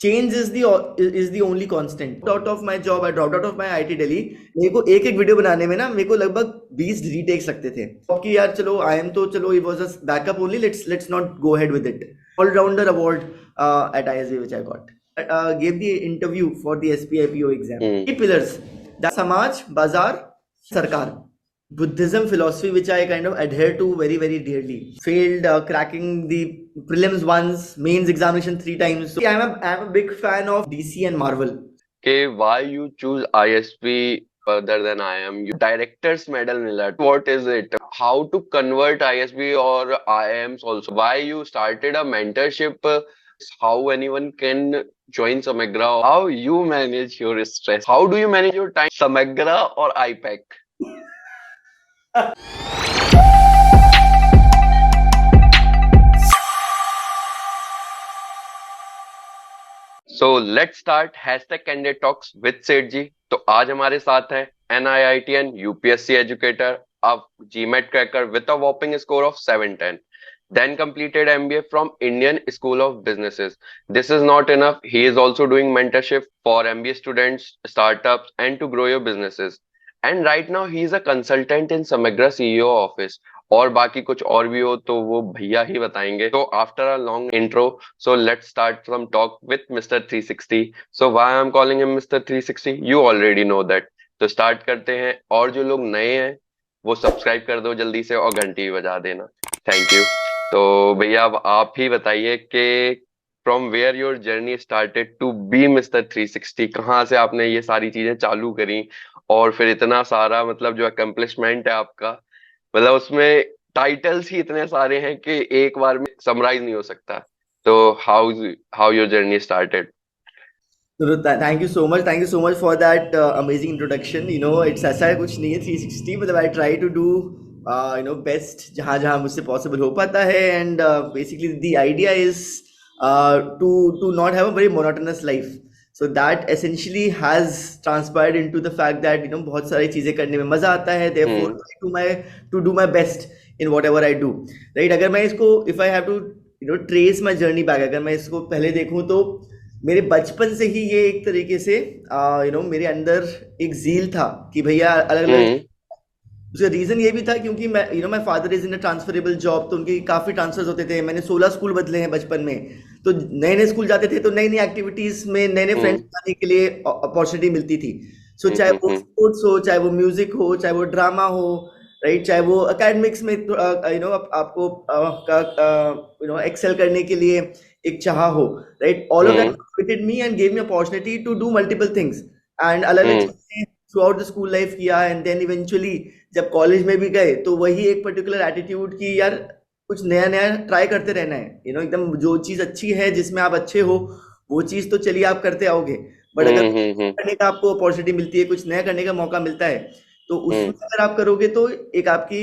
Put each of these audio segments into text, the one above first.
Change is the only constant. Out of my job, I dropped out of my IT Delhi. मेरे को एक एक video बनाने में ना मेरे को लगभग 20 रीटेक्स लगते थे कि यार चलो आई एम तो चलो it was a backup only, let's not go ahead with it. Allrounder award at ISB which I got. Gave the interview for the SPIPO exam. Hmm. 3 pillars: Samaj, Bazaar, Sarkar. Buddhism philosophy, which I kind of adhere to very, very dearly. Failed cracking the prelims once, mains examination 3 times. So I'm a big fan of DC and Marvel. Okay, why you choose ISP further than IM? You director's medal मिला. What is it? How to convert ISP or IMs also? Why you started a mentorship? How anyone can join Samagra? How you manage your stress? How do you manage your time? Samagra or IPAC? So let's start hashtag candidate talks with Seth ji. तो आज हमारे साथ है NIITN UPSC educator, अब GMAT cracker with a whopping score of 710, then completed MBA from Indian School of Businesses. This is not enough. He is also doing mentorship for MBA students, startups, and to grow your businesses. And right now he is a consultant in Samagra CEO office. और बाकी कुछ और भी हो तो वो भैया ही बताएंगे। तो after a long intro, so let's start some talk with mister 360। So why I am calling him mister 360, you already know that. तो स्टार्ट करते हैं, और जो लोग नए हैं वो सब्सक्राइब कर दो जल्दी से और घंटी भी बजा देना। Thank you. तो भैया अब आप ही बताइए कि from where your journey started to be mister 360, कहाँ से आपने ये सारी चीजें चालू करी और फिर इतना सारा मतलब जो अकम्पलिशमेंट है आपका, मतलब उसमें टाइटल्स ही इतने सारे हैं कि एक बार में समराइज नहीं हो सकता। तो how your journey started? So thank you so much for that amazing introduction. You know, it's ऐसा है कुछ नहीं है 360, मतलब I try to do best जहाँ जहाँ मुझसे possible हो पाता है, and basically the idea is to not have a very monotonous life. So that essentially has transpired into the fact that बहुत सारी चीजें करने में मजा आता है, therefore hmm. to do my best in whatever I do. Right? अगर मैं इसको if I have to trace my journey back, अगर मैं इसको पहले देखूं तो मेरे बचपन से ही ये एक तरीके से मेरे अंदर एक ज़ील था कि भैया अलग अलग। हम्म। उसका रीजन ये भी था क्योंकि मैं my father is in a transferable job, तो उनकी काफ़ी ट्रांसफर्स होते थे। मैंने 16 स्कूल बदले हैं बचपन में। तो नए नए स्कूल जाते थे तो नई नई एक्टिविटीज में नए नए फ्रेंड्स हम्म। बनाने के लिए अपॉर्चुनिटी मिलती थी। सो चाहे वो हम्म। स्पोर्ट्स हो, चाहे वो म्यूजिक हो, चाहे वो ड्रामा हो, राइट, चाहे वो एकेडमिक्स में आपको एक्सेल करने के लिए एक चाह हो, right, all of that hmm. Motivated me and gave me opportunity to do multiple things and अलग अलग हम्म। चीजें throughout the school life किया। एंड देन इवेंचुअली जब कॉलेज में भी गए तो वही एक पर्टिकुलर एटीट्यूड की यार कुछ नया नया ट्राई करते रहना है। एकदम जो चीज अच्छी है जिसमें आप अच्छे हो वो चीज तो चलिए आप करते आओगे, बट अगर हम्म। करने का आपको अपॉर्चुनिटी मिलती है, कुछ नया करने का मौका मिलता है, तो उसमें हम्म। अगर आप करोगे तो एक आपकी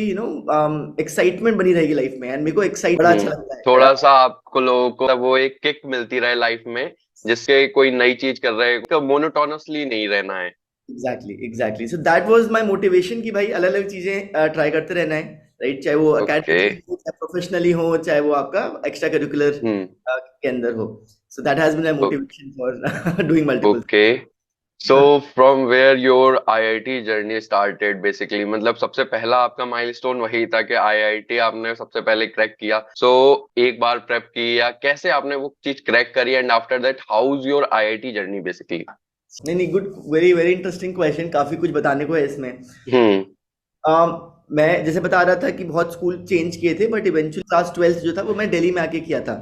एक्साइटमेंट बनी रहेगी लाइफ में। एंड मेरे को एक्साइट बड़ा अच्छा लगता है बड़ा। थोड़ा सा आपको लोगों को वो एक किक मिलती रहे लाइफ में, जिससे कोई नई चीज कर रहे हैं, मोनोटोनसली नहीं रहना है। Exactly exactly, so that was my motivation कि भाई अलग अलग चीजें ट्राई करते रहना है, राइट, चाहे वो ओके। एकेडमिकली हो, चाहे प्रोफेशनली हो, चाहे वो आपका एक्स्ट्रा करिकुलर हम्म। के अंदर हो। So that has been my motivation for doing multiple. Okay. So from where your IIT journey started basically, मतलब सबसे पहला आपका माइलस्टोन वही था कि IIT आपने सबसे पहले क्रैक किया। सो एक बार प्रेप की या कैसे आपने वो चीज क्रैक करी, and after that how is your IIT journey basically? नहीं नहीं, good, very very interesting question, काफी कुछ बताने को है इसमें। हम्म। मैं जैसे बता रहा था कि बहुत स्कूल चेंज किए थे, बट इवेंचुअली क्लास 12 जो था वो मैं दिल्ली में आके किया था।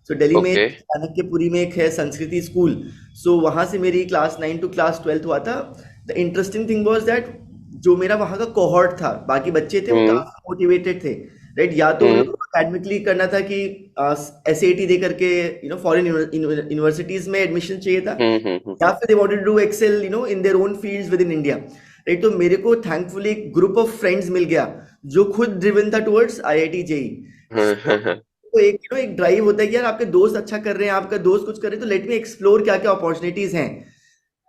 सो दिल्ली में ओके। चाणक्यपुरी में एक है संस्कृति स्कूल। सो वहाँ से मेरी क्लास 9 टू क्लास 12 हुआ था। The interesting thing was that जो मेरा वहाँ का कोहॉर्ट था, बाकी बच्चे थे वो हम्म। काफी मोटिवेटेड थे, राइट। या तो उन हम्म। लोगों को एकेडमिकली करना था कि SAT दे करके फॉरेन यूनिवर्सिटीज में एडमिशन चाहिए था, या फिर they wanted to do excel in their own fields within India, right. तो मेरे को थैंकफुली एक ग्रुप ऑफ फ्रेंड्स मिल गया जो खुद ड्रिवन था टुवर्ड्स IIT जेई। तो एक एक ड्राइव होता है कि यार आपके दोस्त अच्छा कर रहे हैं, आपका दोस्त कुछ कर रहे हैं, तो लेट मी एक्सप्लोर क्या क्या अपॉर्चुनिटीज हैं।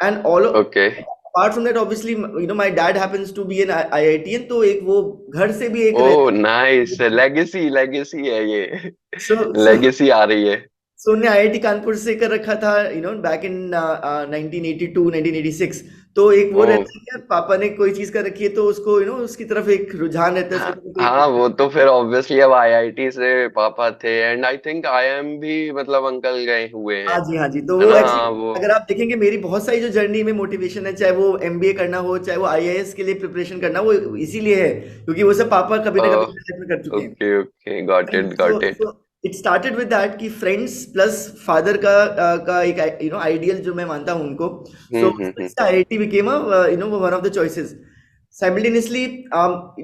And all okay. Apart from that obviously my dad happens to be an IITian, तो एक वो घर से भी एक ओ नाइस, लेगेसी लेगेसी है ये। सो लेगेसी आ रही है। सो उन्होंने आईआईटी कानपुर से कर रखा था, बैक इन 1982 1986। तो एक वो ओ रहता है कि यार पापा ने कोई चीज कर रखी है तो उसको उसकी तरफ एक रुझान रहता है, हाँ, उसकी तरफ हाँ, वो तो फिर ऑब्वियसली अब आईआईटी से पापा थे, एंड आई थिंक आईएम भी मतलब अंकल गए हुए हैं, हाँ जी, हाँ जी। तो है वो ना? हाँ एक्चुअली वो अगर आप देखेंगे मेरी बहुत सारी जो जर्नी में मोटिवेशन है, चाहे वो एमबीए करना हो, चाहे वो आईएएस के लिए प्रिपरेशन करना, वो इसीलिए है क्योंकि वो सब पापा कभी ना कभी लाइफ में कर चुके हैं। Okay okay, got it so got it. So it started with that कि फ्रेंड्स प्लस फादर का एक आइडियल जो मैं मानता हूँ उनको। So hmm. IIT became one of the choices simultaneously.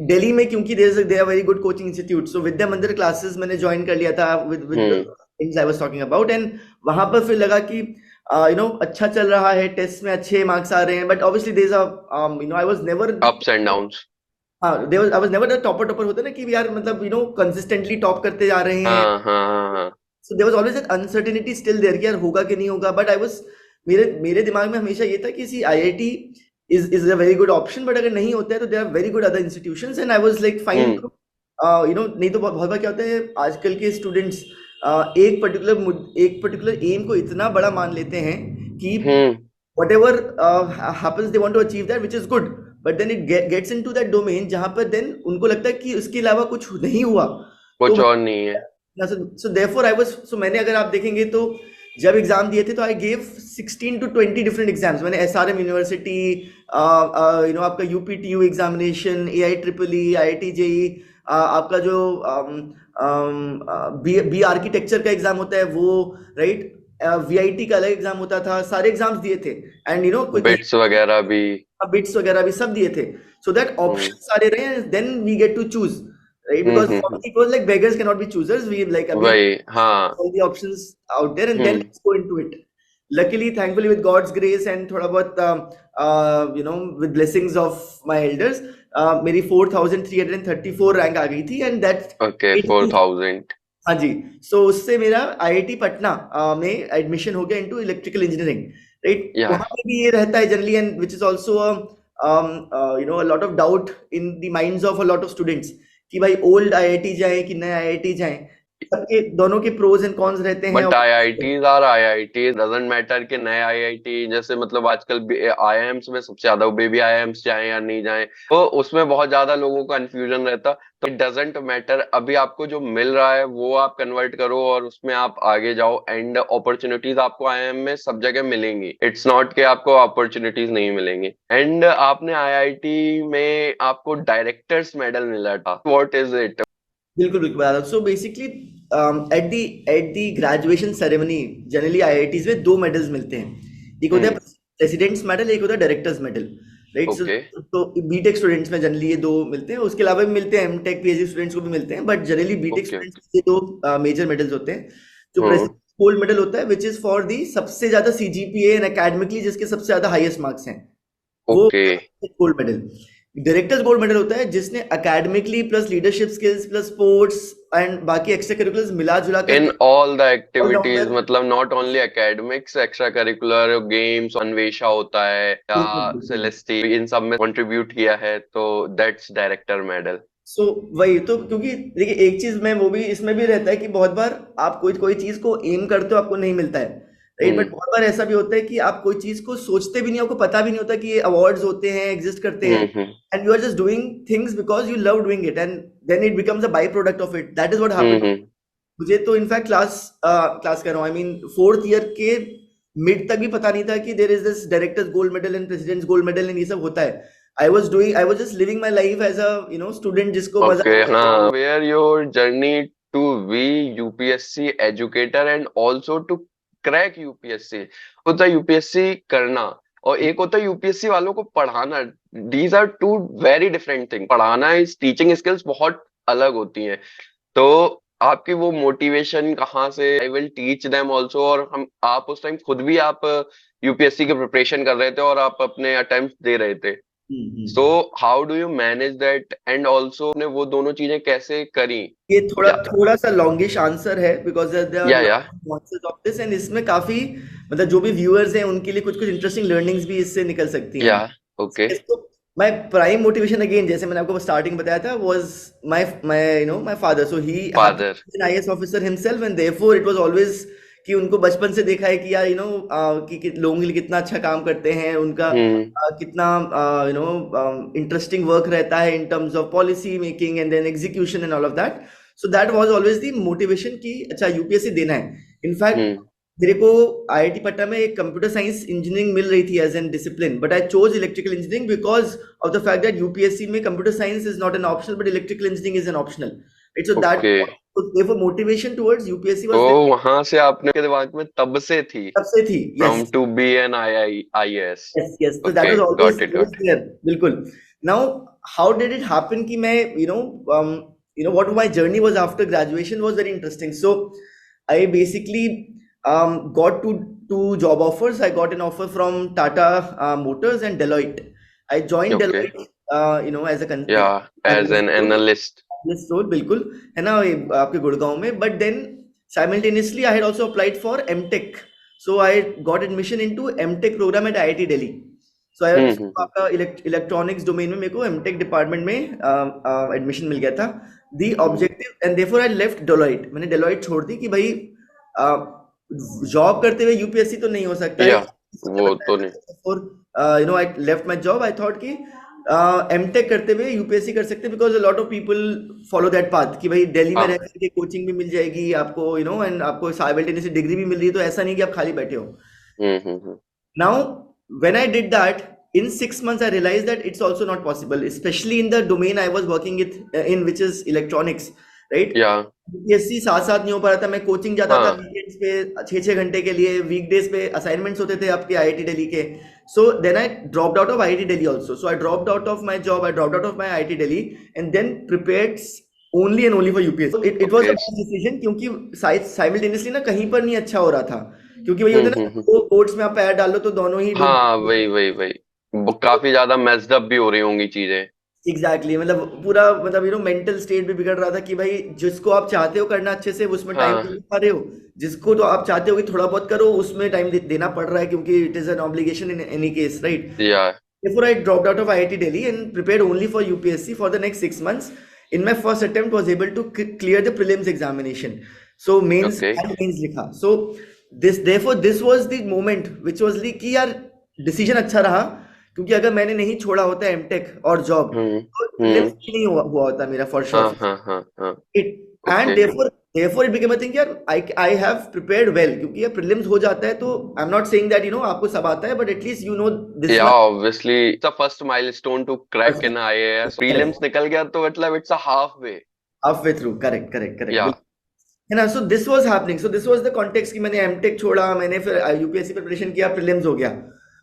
Delhi में क्योंकि they are very good coaching institute, so Vidya Mandir classes मैंने ज्वाइन कर लिया था with hmm things I was talking about. And वहां पर फिर लगा कि अच्छा चल रहा है, टेस्ट में अच्छे मार्क्स आ रहे हैं, but obviously there is I was never ups and downs. हाँ, I was never the topper topper होता है ना कि यार मतलब कंसिस्टेंटली टॉप करते जा रहे हैं। हाँ हाँ हाँ हाँ। So there was always that uncertainty still there कि यार होगा कि नहीं होगा, बट आई वाज मेरे मेरे दिमाग में हमेशा ये था कि see IIT is a very good option, but अगर नहीं होता है तो there are very good other institutions. And I was like fine hmm to नहीं तो बहुत बहुत बार क्या होता है आजकल के स्टूडेंट्स एक पर्टिकुलर एम को इतना बड़ा मान लेते हैं कि हम्म। whatever happens they want to achieve that, which is good, but then it gets into that domain जहां पर then उनको लगता है कि उसके अलावा कुछ नहीं हुआ। तो कुछ और नहीं है। So therefore I was so मैंने अगर आप देखेंगे तो जब एग्जाम दिए थे तो I gave 16 to 20 different exams. मैंने एसआरएम यूनिवर्सिटी, आपका UPTU examination, AI triple E, IIT JEE, आपका जो बी आर्किटेक्चर का एग्जाम होता है वो, राइट, वीआईटी का अलग एग्जाम होता था, सारे एग्जाम्स दिए थे। एंड बिट्स वगैरह भी। बिट्स वगैरह भी सब दिए थे, सो दैट हम्म ऑप्शन सारे रहे, then we get to choose, right, because for hmm. Me it was like beggars can not be choosers, we like अभी वही हाँ। all the options out there, and then hmm let's go into it. Luckily, thankfully, with God's grace and थोड़ा बहुत with blessings of my elders, मेरी 4334 rank आ गई थी, and that okay, made me, 4000। हाँ जी। सो उससे मेरा आईआईटी पटना में एडमिशन हो गया इनटू इलेक्ट्रिकल इंजीनियरिंग, राइट। या वहां पे भी ये रहता है generally, and which is also a lot of doubt in the minds of a lot of students कि भाई ओल्ड आईआईटी जाए कि नए आईआईटी जाए। सबके दोनों के प्रोज एंड कॉन्स रहते हैं। But IITs are IIT, doesn't matter कि नए आईआईटी, जैसे मतलब आजकल आईआईएम्स में सबसे ज्यादा बेबी आईआईएम्स जाएं या नहीं जाएं, तो उसमें बहुत ज्यादा लोगों का कंफ्यूजन रहता। तो इट डजंट मैटर, अभी आपको जो मिल रहा है वो आप कन्वर्ट करो और उसमें आप आगे जाओ, एंड अपॉर्चुनिटीज आपको आईआईएम में सब जगह मिलेंगी। इट्स नॉट कि आपको अपॉर्चुनिटीज नहीं मिलेंगी। एंड आपने आईआईटी में आपको डायरेक्टर्स मेडल मिला था, व्हाट इज इट? बिल्कुल बिल्कुल बता so basically at the graduation ceremony generally IITs में दो मेडल्स मिलते हैं। एक होता है हम्म प्रेसिडेंट्स मेडल, एक होता है डायरेक्टर्स मेडल, राइट। ओके तो बीटेक स्टूडेंट्स में जनरली ये दो मिलते हैं, उसके अलावा भी मिलते हैं एमटेक पीएचडी स्टूडेंट्स को भी मिलते हैं, but generally BTech okay. Students के दो मेजर मेडल्स होते हैं। जो हम्म प्रेसिडेंट गोल्ड मेडल होता है विच इज फॉर दी सबसे ज्यादा सीजीपीए एंड एकेडमिकली जिसके सबसे ज्यादा हाईएस्ट मार्क्स हैं, वो okay. Gold medal. Directors gold medal होता है जिसने academically plus leadership skills plus sports and बाकी एक्स्ट्रा करिकुलर्स मिला जुला इन करके ऑल द एक्टिविटीज, ऑलराउंडर। मतलब not only academics, extra curricular games, Anvesha होता है या बिल्कुल बिल्कुल। सेलेस्टी, इन सब में कंट्रीब्यूट किया है, तो दैट्स डायरेक्टर मेडल। सो वही तो, क्योंकि देखिए एक चीज में वो भी इसमें भी रहता है कि बहुत बार आप कोई कोई चीज को एम करते हो आपको नहीं मिलता है, राइट, बट हम्म बहुत बार ऐसा भी होता है कि आप कोई चीज को सोचते भी नहीं, आपको पता भी नहीं होता कि ये अवार्ड्स होते हैं, एग्जिस्ट करते हैं, hmm and you are just doing things because you love doing it, and then it becomes a by product of it. That is what happened. Hmm. मुझे तो इनफैक्ट क्लास कर रहा हूँ, आई मीन फोर्थ ईयर के mid तक भी पता नहीं था कि there is this director's gold medal and president's gold medal and ये सब होता है। I was just living my life as a student जिसको मजा ओके आता है। हाँ, where your journey to be UPSC educator and also to crack UPSC. होता है यूपीएससी करना और एक होता है यूपीएससी वालों को पढ़ाना। These are two very different thing. पढ़ाना इस टीचिंग स्किल्स बहुत अलग होती हैं। तो आपकी वो मोटिवेशन कहाँ से, I will teach them also, और हम आप उस टाइम खुद भी आप यूपीएससी की प्रिपरेशन कर रहे थे और आप अपने अटेम्प्ट दे रहे थे। So hmm. How do you manage that, and also ने वो दोनों चीजें कैसे करी? ये थोड़ा या थोड़ा सा लॉन्गिश आंसर है बिकॉज देयर आर या लॉट ऑफ दिस, एंड इसमें काफी मतलब जो भी व्यूअर्स हैं उनके लिए कुछ कुछ इंटरेस्टिंग लर्निंग्स भी इससे निकल सकती हैं। या ओके। इसको माय प्राइम मोटिवेशन अगेन जैसे मैंने आपको स्टार्टिंग बताया था was my my my father, so he happened father. to be an IAS officer himself, and therefore it was always कि उनको बचपन से देखा है कि यार कि लोगों के लिए कितना अच्छा काम करते हैं, उनका हम्म कितना इंटरेस्टिंग वर्क रहता है in terms of policy making and then execution and all of that. So that was always the motivation कि अच्छा यूपीएससी देना है. इनफैक्ट हम्म मेरे को आईआईटी पटना में एक कंप्यूटर साइंस इंजीनियरिंग मिल रही थी as an discipline, but I chose electrical engineering because of the fact that UPSC में computer science is not an optional but electrical engineering is an optional. Right, so that okay therefore motivation towards UPSC तो was there. वहां से आपने के दिमाग में तब से थी तब से थी. From Yes, to be an I S yes. So that okay was always got it always got there. बिल्कुल. Now, how did it happen कि मैं what my journey was after graduation was very interesting. So I basically got two job offers. I got an offer from Tata Motors and Deloitte. I joined okay Deloitte, as a या as an analyst. Analyst Yes, so बिल्कुल है ना, ये आपके गुड़गांव में. But then simultaneously I had also applied for MTech. So I got admission into MTech program at IIT Delhi. So I हम्म आपका electronics domain में मेरे को MTech डिपार्टमेंट में एडमिशन मिल गया था. The objective and therefore I left Deloitte. मैंने Deloitte छोड़ दी कि भाई जॉब करते हुए यूपीएससी तो नहीं हो सकता है. या वो तो नहीं I left my job. I thought कि एमटेक करते हुए यूपीएससी कर सकते हैं because a lot of people follow that path कि भाई दिल्ली में हाँ रह करके कोचिंग भी मिल जाएगी आपको, एंड आपको साइमल्टेनियसली डिग्री भी मिल रही है, तो ऐसा नहीं कि आप खाली बैठे हो. हम्म Now, when I did that, in 6 months, I realized that it's also not possible, especially in the domain I was working in, which is electronics, right? या यूपीएससी साथ साथ नहीं हो पा रहा था. मैं कोचिंग जाता था हाँ वीकेंड्स पे 6-6 घंटे के लिए, वीकडेज पे असाइनमेंट्स होते थे आपके आईआईटी दिल्ली के. So then I dropped out of IIT Delhi also. So I dropped out of my job, I dropped out of my IIT Delhi and then prepared only and only for UPSC. It was okay a decision क्योंकि simultaneously ना कहीं पर नहीं अच्छा हो रहा था, क्योंकि वही होता है ना, हम्म. दो बोर्ड्स में आप पैर डाल लो तो दोनों ही डूब. हाँ वही वही वही वो काफी ज्यादा मेस्ड अप भी हो रही होंगी चीजें एग्जैक्टली मतलब पूरा मतलब मेंटल स्टेट भी बिगड़ रहा था कि भाई जिसको आप चाहते हो करना अच्छे से उसमें टाइम हाँ दे नहीं पा रहे हो, जिसको तो आप चाहते हो कि थोड़ा बहुत करो उसमें टाइम देना पड़ रहा है क्योंकि it is an obligation in any case, right? या Therefore, I dropped out of IIT Delhi and prepared only for UPSC for the next 6 months. In my first attempt, was able to clear the prelims examination. So mains okay and mains लिखा. So this was the moment which was like कि यार decision अच्छा रहा, क्योंकि अगर मैंने नहीं छोड़ा होता एमटेक और जॉब तो हम्म prelims भी नहीं हुआ होता मेरा for हाँ sure. हाँ हाँ हाँ It and okay therefore it became a thing यार I have prepared well, क्योंकि यार prelims हो जाता है तो I'm not saying that आपको सब आता है, but at least this या much. Obviously it's the first milestone to crack in IAS Correct. Prelims निकल गया तो मतलब it's a half way Halfway through, correct. या है ना. So this was happening. So this was the context कि मैंने एमटेक छोड़ा, मैंने फिर यूपीएससी प्रिपरेशन किया, प्रीलिम्स हो गया.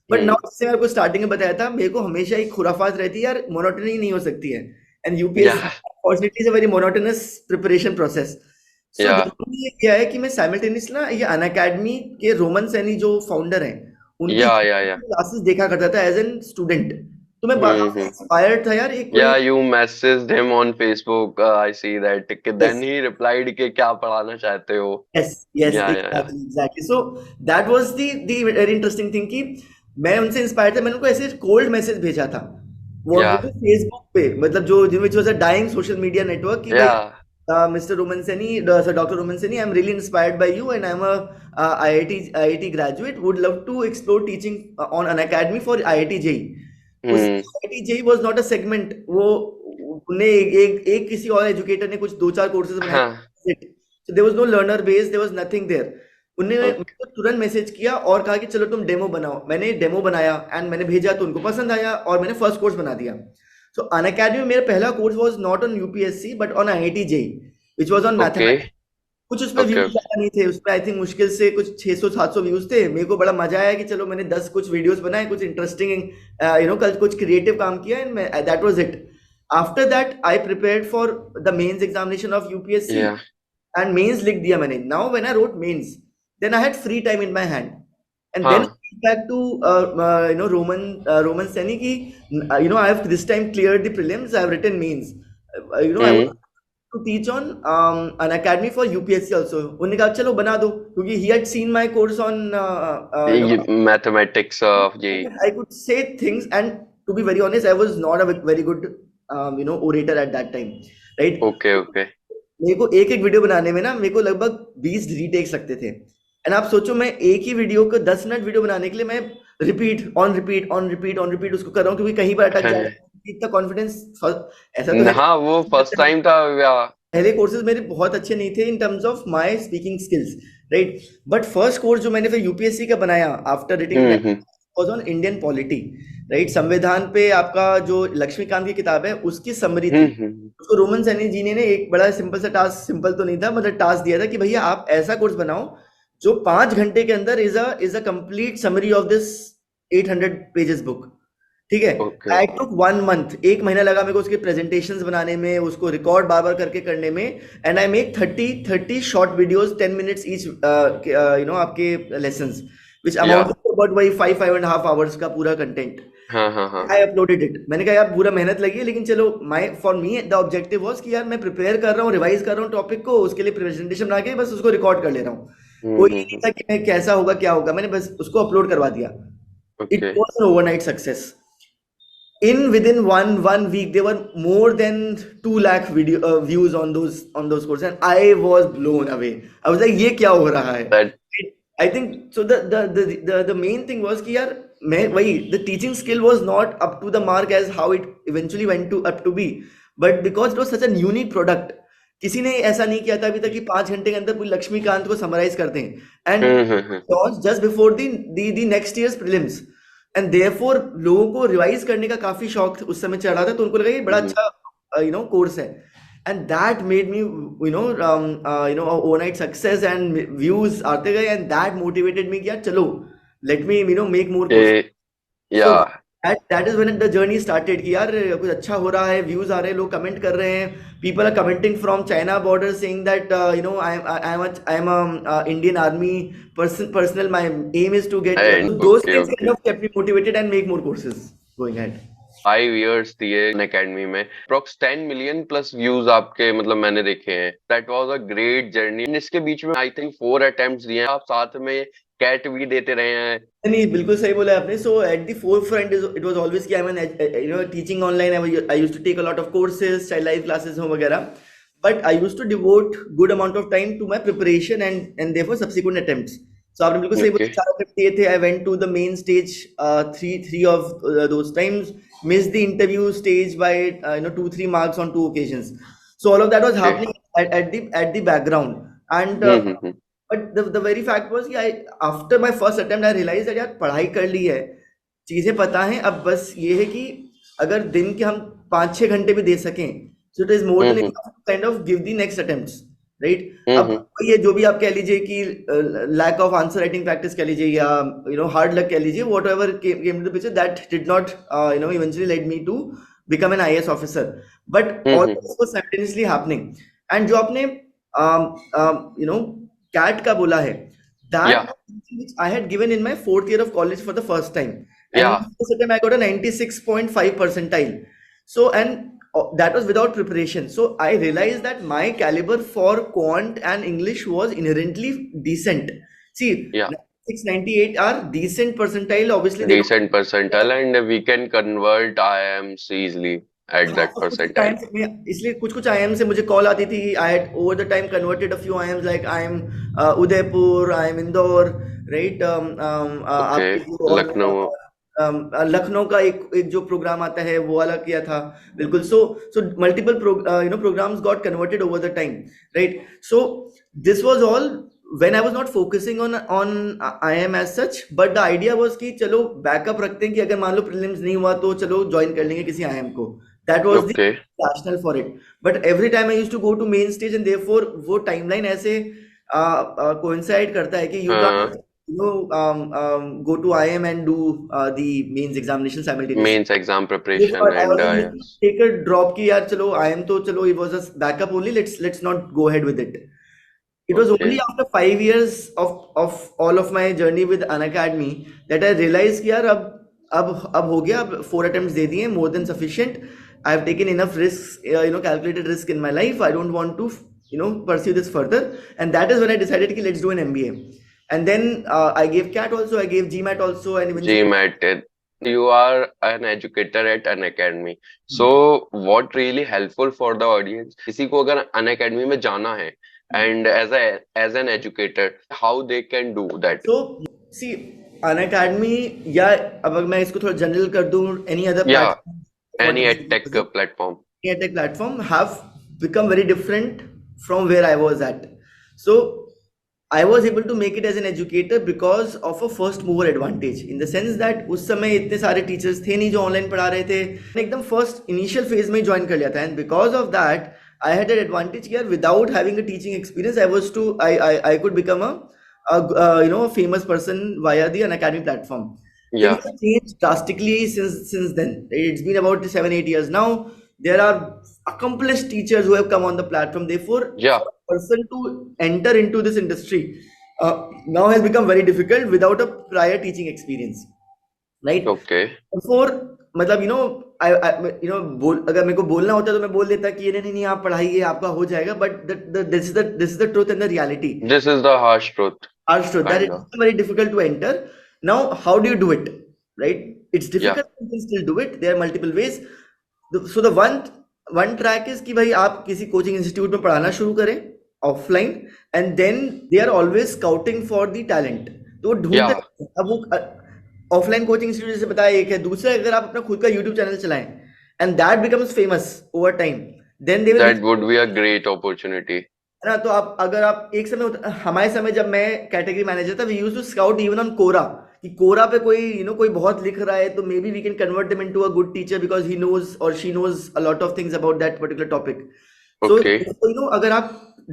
बट नाउ जैसे मैं आपको स्टार्टिंग में बताया था, मेरे को हमेशा एक खुराफात रहती है यार, मोनोटनी नहीं हो सकती है. And yeah UPSC unfortunately is a very monotonous preparation process. So yeah ये क्या है कि मैं साइमल्टेनियस ना ये अनअकैडमी के रोमन सैनी जो फाउंडर हैं उनकी या क्लासेस देखा करता था एज एन स्टूडेंट. तो मैं काफी हम्म इंस्पायर्ड था यार. एक कोई Yeah, you messaged him on Facebook. I see that. Then he replied कि क्या पढ़ाना चाहते हो? yes, Yeah. exactly. So that was the very interesting thing कि मैं उनसे इंस्पायर्ड था. मैंने उनको ऐसे कोल्ड मैसेज भेजा था वो Yeah. फेसबुक पे, मतलब जो which was a dying social media network कि भाई Yeah. Mr. Roman Seni, Sir Dr. Roman Seni, I'm really inspired by you and I'm a IIT graduate. Would love to explore teaching on an academy for IIT JEE. उस IIT JEE was not a segment. वो उन्हें एक किसी और educator ने कुछ 2-4 courses बनाए. हाँ. So there was no learner base, there was nothing there. उन्होंने Okay. मेरे को तुरंत मैसेज किया और कहा कि चलो तुम डेमो बनाओ. मैंने डेमो बनाया एंड मैंने भेजा तो उनको पसंद आया और मैंने फर्स्ट कोर्स बना दिया. सो अनअकैडमी में मेरा पहला course was not on UPSC but on IIT JEE which was on Okay. Mathematics. कुछ उसमें Okay. व्यूज ज्यादा नहीं थे, उसमें आई थिंक मुश्किल से कुछ 600-700 व्यूज थे. मेरे को बड़ा मजा आया कि चलो मैंने 10 कुछ वीडियोस बनाए, कुछ इंटरेस्टिंग कल कुछ क्रिएटिव काम किया and that was it. After that I prepared for the mains examination of UPSC Yeah. And mains लिख दिया मैंने. Now when I wrote mains then I had free time in my hand and then हाँ. back to Roman Seni ki I have this time cleared the prelims, I have written mains. I want to teach on an academy for UPSC also. उन्होंने कहा चलो बना दो, क्योंकि he had seen my course on Mathematics of JEE. I could say things, and to be very honest I was not a very good orator at that time, right? Okay. मेरे को एक video बनाने में ना मेरे को लगभग 20 retakes लगते थे. एंड आप सोचो, मैं एक ही वीडियो को 10 मिनट वीडियो बनाने के लिए मैं repeat on repeat on repeat on repeat उसको कर रहा हूँ, क्योंकि कहीं पर अटक जाए। इतना कॉन्फिडेंस, ऐसा तो है हाँ, वो फर्स्ट टाइम था या? पहले कोर्सेज मेरे बहुत अच्छे नहीं थे इन terms of my speaking skills, right. But first course जो मैंने फिर यूपीएससी का बनाया after written hmm was on Indian polity, right. संविधान पे आपका जो लक्ष्मीकांत की किताब है उसकी समरी थी। हम्म। उसको रोमन सैनी जी ने एक बड़ा सिंपल सा टास्क, सिंपल तो नहीं था, मतलब टास्क दिया था कि भैया आप ऐसा कोर्स बनाओ जो 5 घंटे के अंदर is a complete summary of this 800 pages book. ठीक है। ओके। आई टुक 1 मंथ, 1 महीना लगा मेरे को उसके प्रेजेंटेशंस बनाने में, उसको रिकॉर्ड बार बार करके करने में। And I make 30 short videos 10 minutes each, आपके लेसन्स, विच या। अमाउंट टू अबाउट वही 5.5 hours का पूरा कंटेंट। हाँ हाँ हाँ। I uploaded it. मैंने कहा यार पूरा मेहनत लगी है, लेकिन चलो माई for me the objective was कि यार मैं प्रिपेयर कर रहा हूँ, रिवाइज कर रहा हूँ टॉपिक को, उसके लिए प्रेजेंटेशन बना के बस उसको रिकॉर्ड कर ले रहा हूँ। कोई ये नहीं हम्म। था कि मैं कैसा होगा क्या होगा, मैंने बस उसको अपलोड करवा दिया। It okay. Was an overnight success. In within one week there were more than 2 lakh video views on those courses, and I was blown away. I was like, ये क्या हो रहा है? That. I think so. The main thing was कि यार मैं वही, the teaching skill was not up to the mark as how it eventually went to up to be, but because it was such a unique product, किसी ने ऐसा नहीं किया था अभी तक कि 5 घंटे के अंदर पूरी लक्ष्मीकांत को समराइज कर दें। And just before the next years prelims, and therefore लोगों को रिवाइज करने का काफी शौक उस समय चढ़ा था, तो उनको लगा ये बड़ा अच्छा कोर्स है। And that made me overnight success, and views आते गए, एंड दैट मोटिवेटेड मी कि यार चलो let me make more course. Yeah. So that is when the journey started कि यार कुछ अच्छा हो रहा है, व्यूज आ रहे हैं, लोग कमेंट कर रहे हैं, people are commenting from China border saying that I'm a Indian army personnel, my aim is to get and so those okay things kind okay. of kept me motivated and make more courses going ahead. 5 years दिए academy में, approx 10 million plus views आपके, मतलब मैंने देखे हैं। That was a great journey. इसके बीच में I think 4 attempts दिए हैं आप, साथ में कैट भी देते रहे हैं। नहीं, बिल्कुल सही बोला आपने। So at the forefront it was always कि I am teaching online, I used to take a lot of courses, चाहे लाइव क्लासेस हो वगैरह, but I used to devote good amount of time to my preparation and therefore subsequent attempts. So आपने बिल्कुल सही okay. बोला, 4 attempt दिए थे। I went to the main stage three of those times, missed the interview stage by 2-3 marks on 2 occasions. So all of that was okay. happening at the background, and hmm. but the very fact was कि I after my first attempt I realized that यार पढ़ाई कर ली है, चीजें पता है, अब बस ये है कि अगर दिन के हम 5-6 घंटे भी दे सकें, so it is more than hmm enough to kind of give the next attempts, right? अब हम्म। ये जो भी आप कह लीजिए कि lack of answer writing practice कह लीजिए, या hard luck कह लीजिए, whatever came to the picture, that did not eventually led me to become an IAS officer, but all hmm. this was simultaneously happening. And जो आपने cat का बोला है, या that which I had given in my 4th year of college for the first time, या। and this time I got a 96.5 percentile. So and that was without preparation. So I realized that my caliber for quant and English was inherently decent. See, या 96, 98 are decent percentile. Obviously, they don't. decent percentile and we can convert IIMs easily at हाँ, that तो कुछ percentile. Time से मैं, इसलिए कुछ कुछ IM से मुझे कॉल आती थी। I had over the time converted a few IIMs, like I am Udaipur, I am Indore, right. Okay, आपके जो और लखनऊ। लखनऊ का एक एक जो प्रोग्राम आता है वो वाला किया था। बिल्कुल। So multiple programs got converted over the time, right. So this was all when I was not focusing on IIM as such, but the idea was कि चलो बैकअप रखते हैं कि अगर मान लो प्रीलिम्स नहीं हुआ तो चलो ज्वाइन कर लेंगे किसी IIM को। That was the Okay. rationale for it. But every time I used to go to main stage, and therefore वो timeline ऐसे coincide करता है कि you हाँ, can't go to IIM and do the mains examination simultaneously. means exam Therefore, preparation I and always used to yes. take a drop कि यार चलो IIM तो चलो it was a backup only, let's not go ahead with it. It was only Okay. after 5 years of all of my journey with Unacademy that I realized कि यार अब हो गया, अब 4 attempts दे दिए, more than sufficient. I have taken enough risks, calculated risk in my life. I don't want to, pursue this further. And that is when I decided कि let's do an MBA. And then I gave CAT also, I gave GMAT also, and eventually. GMAT. You are an educator at an academy. So what really helpful for the audience? किसी को अगर अन academy में जाना है and as an educator, how they can do that? So, see, Unacademy, yeah, अब अगर मैं इसको थोड़ा जनरल कर दूं, any other Yeah, platform for any teaching edtech purposes, platform. any tech platform have become very different from where I was at. So I was able to make it as an educator because of a first mover advantage, in the sense that उस समय इतने सारे teachers थे नहीं जो online पढ़ा रहे थे, मैं एकदम फर्स्ट इनिशियल फेज में ज्वाइन कर लिया था, and because of that I had an advantage here. Without having a teaching experience, I could become a famous person via the Unacademy platform. Yeah, Things have changed drastically since then. It's been about 7-8 years now. There are accomplished teachers who have come on the platform. Therefore, yeah, for a person to enter into this industry now has become very difficult without a prior teaching experience, right? okay. Before, मतलब I अगर मेरे को बोलना होता तो मैं बोल देता कि नहीं नहीं आप पढ़ाइए आपका हो जाएगा, but this is the truth and the reality. This is the harsh truth, Understood that kind of. it's very difficult to enter. Now, how do you do it? Right? It's Yeah, difficult. You can still do it. There are multiple ways. So the one track is कि भाई आप किसी coaching institute में पढ़ाना शुरू करें offline, and then they are always scouting for the talent. तो वो ढूंढते yeah. रहते हैं. अब वो ऑफलाइन कोचिंग इंस्टीट्यूट जैसे बताया एक है. दूसरा, अगर आप अपना खुद का यूट्यूब चैनल चलाएं and that becomes famous over time, then they will That would be a great opportunity. है ना. तो आप अगर आप एक समय हमारे समय जब मैं कैटेगरी मैनेजर था, we used to scout even on Quora, कि कोरा पे कोई कोई बहुत लिख रहा है तो maybe we can convert them into a good teacher because he knows or she knows a lot of things about that particular topic. So Okay. अगर आप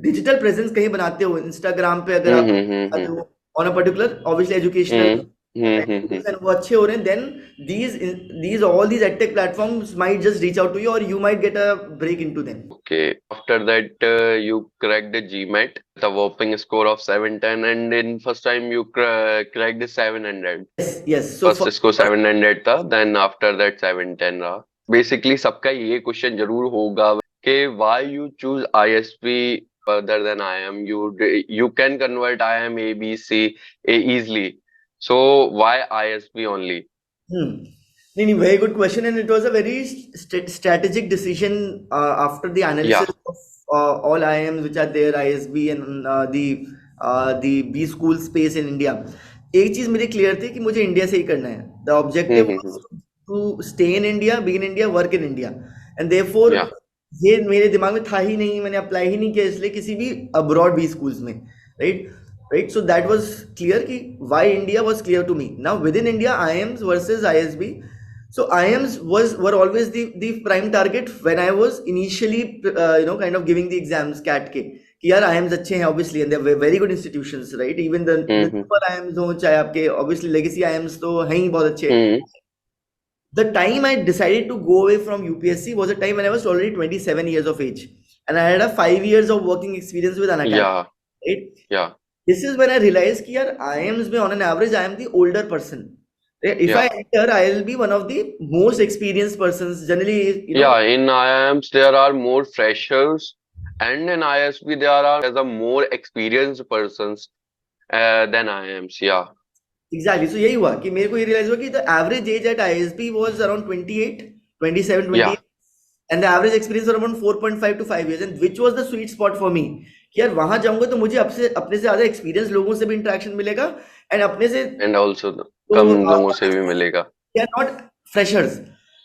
डिजिटल प्रेजेंस कहीं बनाते हो इंस्टाग्राम पे, अगर आप बनाते हो on a particular obviously educational and वो अच्छे हो रहे हैं, then all these edtech platforms might just reach out to you, or you might get a break into them. Okay. After that, you cracked the GMAT, the whopping score of 710, and in first time you cracked the 700. Yes. So First score 700 था, then after that 710 रहा. Basically सबका ये question जरूर होगा कि why you choose ISP other than IIM. You can convert IIM A, B, C easily. So why ISP only? नहीं, very good question, and it was a very strategic decision after the analysis of all IIMs which are there, ISB and the B school space in India. एक चीज मेरी clear थी कि मुझे India से ही करना है. The objective was to stay in India, be in India, work in India, and therefore ये मेरे दिमाग में था ही नहीं, मैंने अप्लाई ही नहीं किया इसलिए किसी भी अब्रॉड बी स्कूल्स में, right. So that was clear कि why India was clear to me. Now within India, IIMs versus ISB. So IIMs were always the prime target when I was initially kind of giving the exams CAT के, कि यार IIMs अच्छे हैं obviously, and they're very good institutions, right? Even the super IIMs हो चाहे आपके obviously legacy IIMs तो हैं ही बहुत अच्छे. The time I decided to go away from UPSC was a time when I was already 27 years of age, and I had a 5 years of working experience with Unacademy. Right? Yeah. This is when I realized कि यार IIMs में on an average I am the older person. If I enter, I will be one of the most experienced persons. Generally, in IIMs there are more freshers, and in ISB there are more experienced persons than IIMs. Yeah. Exactly. So यही हुआ कि मेरे को ये realize हुआ कि the average age at ISB was around 27, 28, and the average experience was around 4.5 to 5 years, and which was the sweet spot for me. कि यार वहां जाऊंगा तो मुझे अपने से ज्यादा एक्सपीरियंस लोगों से भी इंटरेक्शन मिलेगा, एंड अपने से एंड आल्सो कम लोगों से भी मिलेगा. They are not freshers,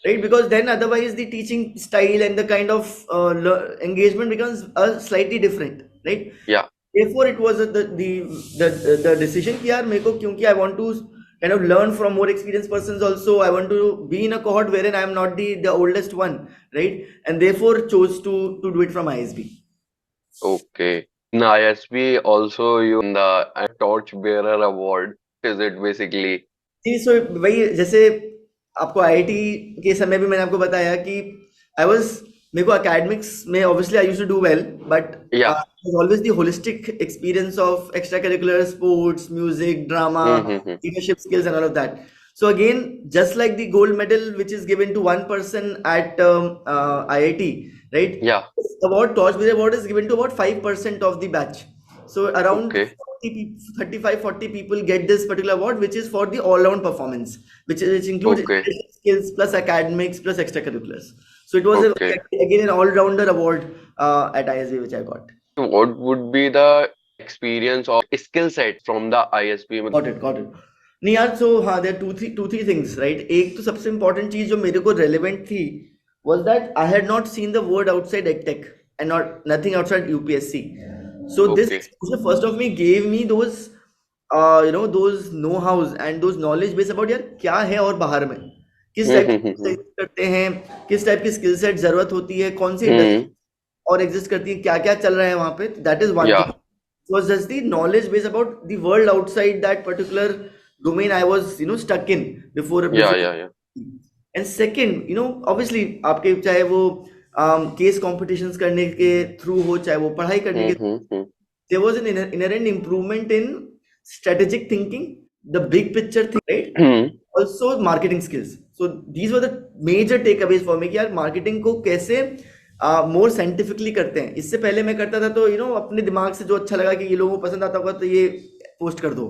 right? Because then otherwise the teaching style and the kind of engagement becomes slightly different, right? Yeah. Therefore it was the decision कि यार मेरे को, क्योंकि I want to kind of learn from more experienced persons also. I want to be in a cohort wherein I am not the oldest one, right? And therefore chose to do it from ISB. Okay. In ISB also you won the Torch Bearer Award. Is it basically? Ji, so वही जैसे आपको IIT के समय भी मैंने आपको बताया कि मेरे को academics में obviously I used to do well, but there's always the holistic experience of extracurricular, sports, music, drama, leadership skills and all of that. So again, just like the gold medal which is given to one person at IIT, right? Yeah. Award, Torch Bearer Award is given to about 5% of the batch. So around 35-40 people get this particular award, which is for the all-round performance, which includes skills plus academics plus extracurriculars. So it was again an all-rounder award at ISB which I got. So what would be the experience or skill set from the ISP? Got it. नहीं यार, so हाँ, there are two three things, right? एक तो सबसे important चीज जो मेरे को relevant थी was that I had not seen the word outside EdTech and nothing outside UPSC. So this Okay. exposure first of me gave me those those know-hows and those knowledge base about यार क्या है और बाहर में किस type हम्म। के करते हैं, किस टाइप की स्किल सेट जरूरत होती है, कौन सी हम्म। इंडस्ट्री और एग्जिस्ट करती है, क्या क्या चल रहा है वहां पे. That is one thing. Yeah. Was just the knowledge base about the world outside that particular domain I was stuck in Yeah. before. Yeah. Yeah. And second, obviously आपके चाहे वो केस कॉम्पिटिशन्स करने के थ्रू हो, चाहे वो पढ़ाई करने के, हम्म। there was an inherent improvement in strategic thinking, the big picture thing, right? Hmm. Also marketing skills. So these were the major takeaways for me कि यार मार्केटिंग को कैसे मोर साइंटिफिकली करते हैं. इससे पहले मैं करता था तो अपने दिमाग से जो अच्छा लगा कि ये लोगों को पसंद आता होगा तो ये पोस्ट कर दो,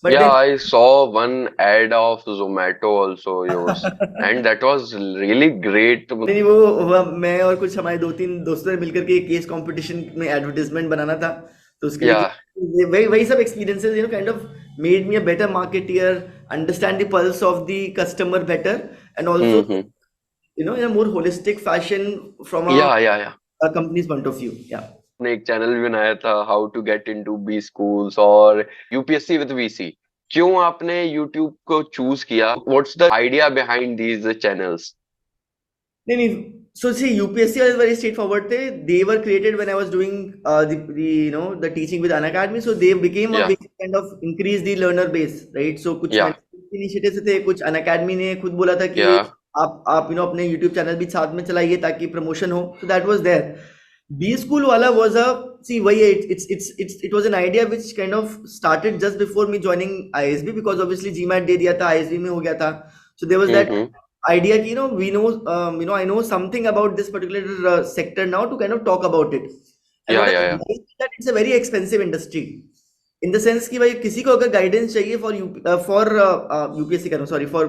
बट Yeah, देन I saw one ad of Zomato also yours, and that was really great. नहीं वो मैं और कुछ हमारे दो तीन दोस्तों ने मिलकर के केस कंपटीशन में एडवर्टाइजमेंट बनाना था, तो उसके लिए Yeah. वही वही सब experiences kind of made me a better marketeer, understand the pulse of the customer better, and also hmm. in a more holistic fashion from Yeah. Yeah. Yeah. a company's point of view. Yeah. ने एक channel भी बनाया था, how to get into B schools और UPSC with VC. क्यों आपने YouTube को choose किया? What's the idea behind these channels? नहीं नहीं, so see, UPSC was very straightforward. They were created when I was doing the teaching with Unacademy, so they became a या. big kind of increase the learner base, right? So कुछ या. Initiative थे, कुछ Unacademy ने खुद बोला था कि या. आप अपने YouTube चैनल भी साथ में चलाइए ताकि प्रमोशन हो. So that was there. B School वाला was a, see वही है, it was an idea which kind of started just before me joining ISB, because obviously GMAT दे दिया था, ISB में हो गया था. So there was that hmm. idea कि we know I know something about this particular sector now to kind of talk about it. And या. what I या. या. realized is that it's a very expensive industry, in the sense कि भाई किसी को अगर guidance चाहिए for UPSC कर रहा हूँ, sorry, for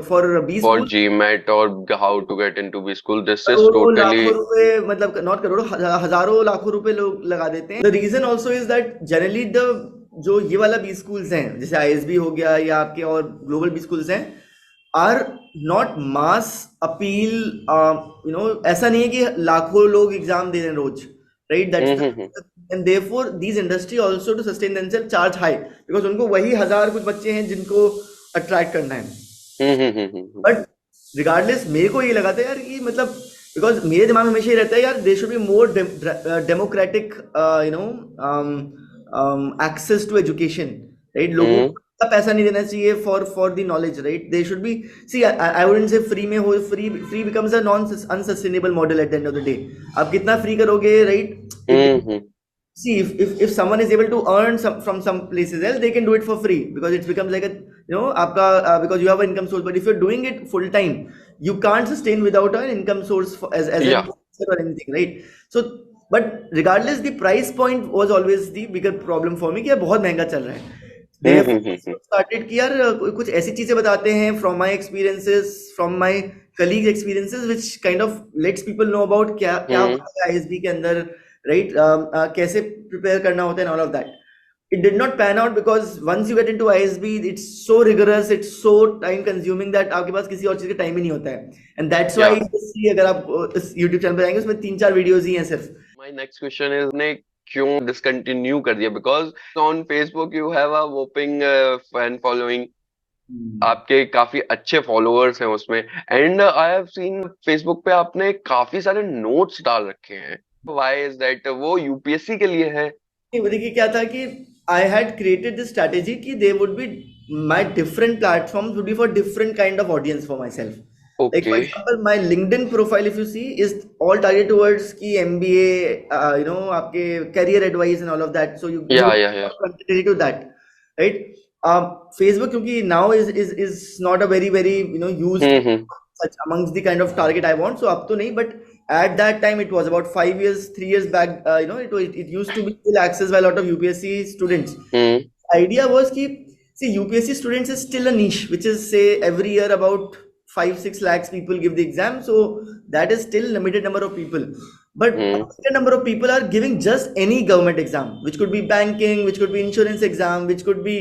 B for school, GMAT और how to get into B school, this is करोड़ों टोटली. लाखों रुपए, मतलब नॉट करोड़ों, हजारों लाखों रुपए लोग लगा देते हैं. The reason also is that generally the जो ये वाला बी स्कूल्स हैं, जैसे आईएसबी हो गया या आपके और ग्लोबल बी स्कूल्स हैं, आर नॉट मास अपील. ऐसा नहीं है कि लाखों लोग एग्जाम दे रहे हैं रोज, right? Hmm. That's and therefore these industry also to sustain themselves charge high, because उनको वही हजार कुछ बच्चे हैं जिनको अट्रैक्ट करना है. हम्म. बट रिगार्डलेस मेरे को ये लगा था यार कि मतलब, बिकॉज मेरे दिमाग में हमेशा ये रहता है यार, they should be more democratic access to education, right? लोगों को इतना पैसा नहीं देना चाहिए for the knowledge, right? They should be, see I wouldn't say free में हो, free becomes a non unsustainable model at the end of the day. आप कितना फ्री करोगे, right? See, if someone is able to earn from some places else, they can do it for free, because it becomes like a आपका because you have an income source. But if you're doing it full time, you can't sustain without an income source as a Yeah. professor or anything, right? So, but regardless, the price point was always the bigger problem for me कि यार बहुत महंगा चल रहा है. They have started कि यार कुछ ऐसी चीजें बताते हैं from my experiences, from my colleagues' experiences, which kind of lets people know about क्या क्या होता है ISB के अंदर, right? कैसे प्रिपेयर करना होता है and all of that. It did not pan out because once you get into ISB, it's so rigorous, it's so time consuming that आपके पास किसी और चीज का टाइम ही नहीं होता है. And that's why Yeah. you see, अगर आप इस YouTube चैनल पे जाएंगे, उसमें 3-4 वीडियोस ही हैं सिर्फ. My next question is ने क्यों डिसकंटिन्यू कर दिया? Because on Facebook you have a whopping fan following. आपके काफी अच्छे फॉलोअर्स हैं उसमें, and I have scene Facebook पे आपने काफी सारे नोट्स डाल रखे हैं. Why is that? वो यूपीएससी के लिए है? नहीं, देखिए क्या था कि I had created this strategy कि they would be, my different platforms would be for different kind of audience for myself. Like for okay. example, my LinkedIn profile, if you see, is all targeted towards की MBA, आपके career advice and all of that. So you या. would या. या. concentrate to that, right? Facebook क्योंकि now is not a very very used such amongst the kind of target I want. So अब तो नहीं, but at that time it was about 5 years, 3 years back. It used to be still accessed by a lot of UPSC students. Idea was कि see, UPSC students is still a niche, which is say every year about 5-6 lakhs people give the exam, so that is still limited number of people. But a Hmm. bigger number of people are giving just any government exam, which could be banking, which could be insurance exam, which could be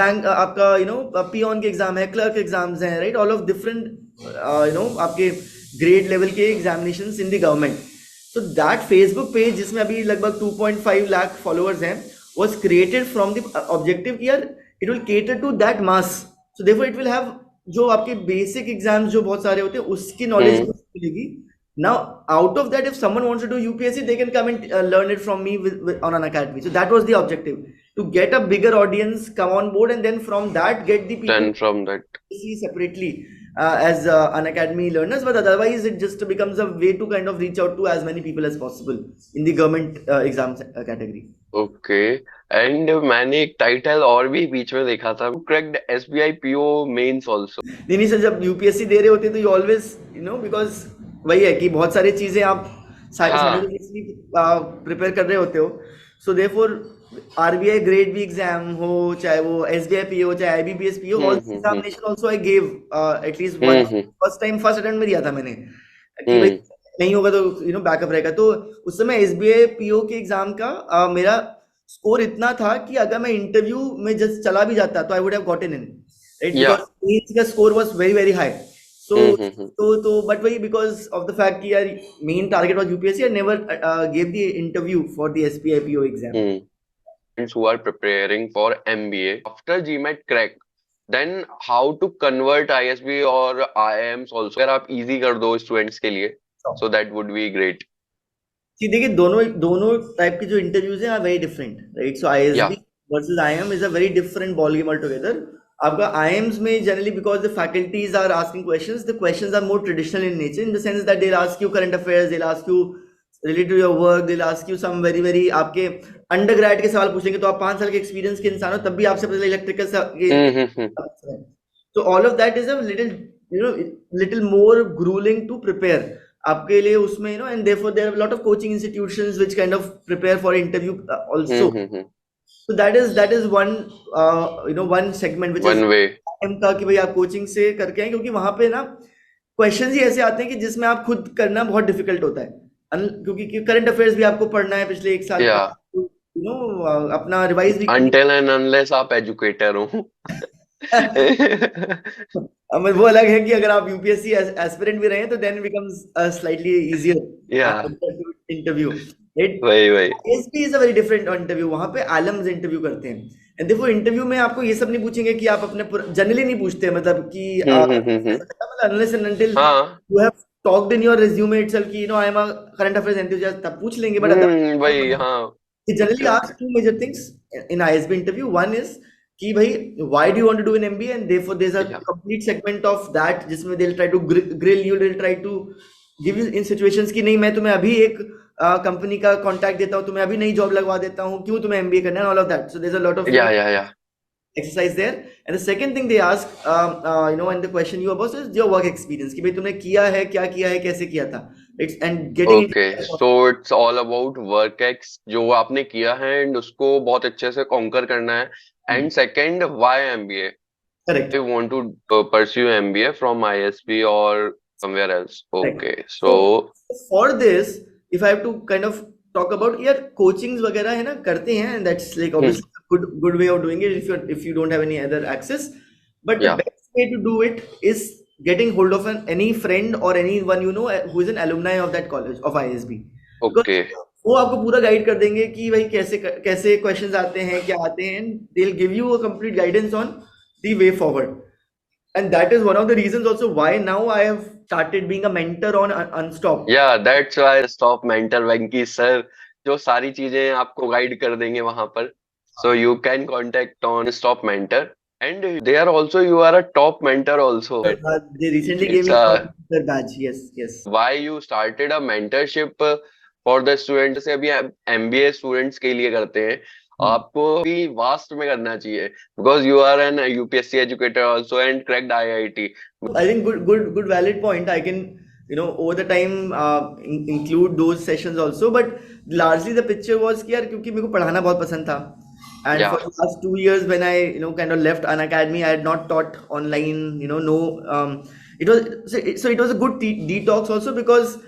bank आपका peon के exam है, clerk exams हैं, right? All of different आपके grade level के examinations in the government. So that Facebook page जिसमें अभी लगभग 2.5 lakh followers हैं, was created from the objective कि यार it will cater to that mass. So therefore it will have जो आपके basic exams जो बहुत सारे होते हैं उसकी knowledge Hmm. मिलेगी. Now, out of that, if someone wants to do UPSC, they can come and learn it from me on an academy. So that was the objective, to get a bigger audience, come on board, and then from that get the people Then from that. see separately as an academy learners. But otherwise, it just becomes a way to kind of reach out to as many people as possible in the government exams category. Okay. And मैंने एक title और भी बीच में देखा था, cracked SBI PO mains also. नहीं sir, जब UPSC दे रहे होते हैं तो यू ऑलवेज बिकॉज वही है कि बहुत सारी चीजें आप हाँ. साइमल्टेनियसली प्रिपेयर कर रहे होते हो. So therefore RBI grade B exam हो, चाहे वो एसबीआई पी हो, चाहे आईबीपीएस पी हो, all examination also I gave at least one first time first attempt में दिया था मैंने कि भाई नहीं होगा तो बैकअप रहेगा. तो उस समय एसबीआई पीओ के एग्जाम का मेरा स्कोर इतना था कि अगर मैं इंटरव्यू में जस्ट चला भी जाता तो I would have gotten in, right? Because का score was very very high. So but वही because of the fact कि यार main target was UPSC, I never gave the interview for the SBI PO exam. Students who are preparing for MBA after GMAT crack, then how to convert ISB or IIMs also? अगर आप easy कर दो students के लिए, so that would be great. See, देखिए दोनों type के जो इंटरव्यूज हैं are very different, right? So ISB versus IIM is a very different ball game altogether. आपका IIMs में generally because the faculties are asking questions, the questions are more traditional in nature in the sense that they'll ask you current affairs, they'll ask you related to your work, they'll ask you some very very आपके undergrad के सवाल पूछेंगे. तो आप 5 साल के experience के इंसान हो तब भी आपसे पहले electrical. So all of that is a little more grueling to prepare आपके लिए उसमें and therefore there are a lot of coaching institutions which kind of prepare for interview also. So that is one one segment which one is way का कि भाई आप coaching से करके आए, क्योंकि वहां पे ना क्वेश्चंस ही ऐसे आते हैं कि जिसमें आप खुद करना बहुत डिफिकल्ट होता है. क्योंकि करंट अफेयर्स भी आपको पढ़ना है पिछले 1 साल अपना रिवाइज भी until and unless आप एजुकेटर हो. वो अलग है कि अगर आप यूपीएससी एस्पिरेंट भी रहे तो then becomes slightly easier interview. वही SP is a very different interview. वहां पे आलम्स इंटरव्यू करते हैं एंड देखो इंटरव्यू में आपको ये सब नहीं पूछेंगे कि आप अपने जनरली नहीं पूछते, मतलब कि unless and until you have talked in your resume itself कि I am a current affairs enthusiast, तब पूछ लेंगे. बट वही हाँ, generally ask two major things in ISB interview. One is कि भाई why do you want to do an MBA, and therefore there's a complete segment of that जिसमें they'll try to grill you, they'll try to give you in situations कि नहीं मैं तुम्हें अभी एक company का कॉन्टैक्ट देता हूँ, तुम्हें अभी नई जॉब लगवा देता हूँ, क्यों तुम्हें MBA करना है, all of that. So there's a lot of exercise there. And the second thing they ask and the question you about is your work experience कि भाई तुमने किया है, क्या किया है, कैसे किया था. And getting so it's all about work ex जो आपने किया है and उसको बहुत अच्छे से conquer करना है. And second, why MBA? Correct. You want to pursue MBA from ISB or somewhere else? Okay, so for this, if I have to kind of talk about coachings वगैरह है ना करते हैं, and that's like obviously a good way of doing it if you don't have any other access. But the best way to do it is getting hold of any friend or anyone who is an alumni of that college of ISB. Okay. वो आपको पूरा guide कर देंगे कि भाई कैसे questions आते हैं, क्या आते हैं. They will give you a complete guidance on the way forward. And that is one of the reasons also why now I have started being a mentor on Unstop. That's why stop mentor Venky sir जो सारी चीजें आपको guide कर देंगे वहां पर. So you can contact on stop mentor. And they are also, you are a top mentor also. They recently gave me their badge. Yes. Why you started a mentorship for the students? से अभी MBA students के लिए करते हैं. आपको भी vast में करना चाहिए because you are an UPSC educator also and cracked IIT. I think good valid point. I can over the time include those sessions also, but largely the picture was कि यार क्योंकि मेरे को पढ़ाना बहुत पसंद था. And for the last 2 years when I kind of left an academy, I had not taught online, it was a good detox also because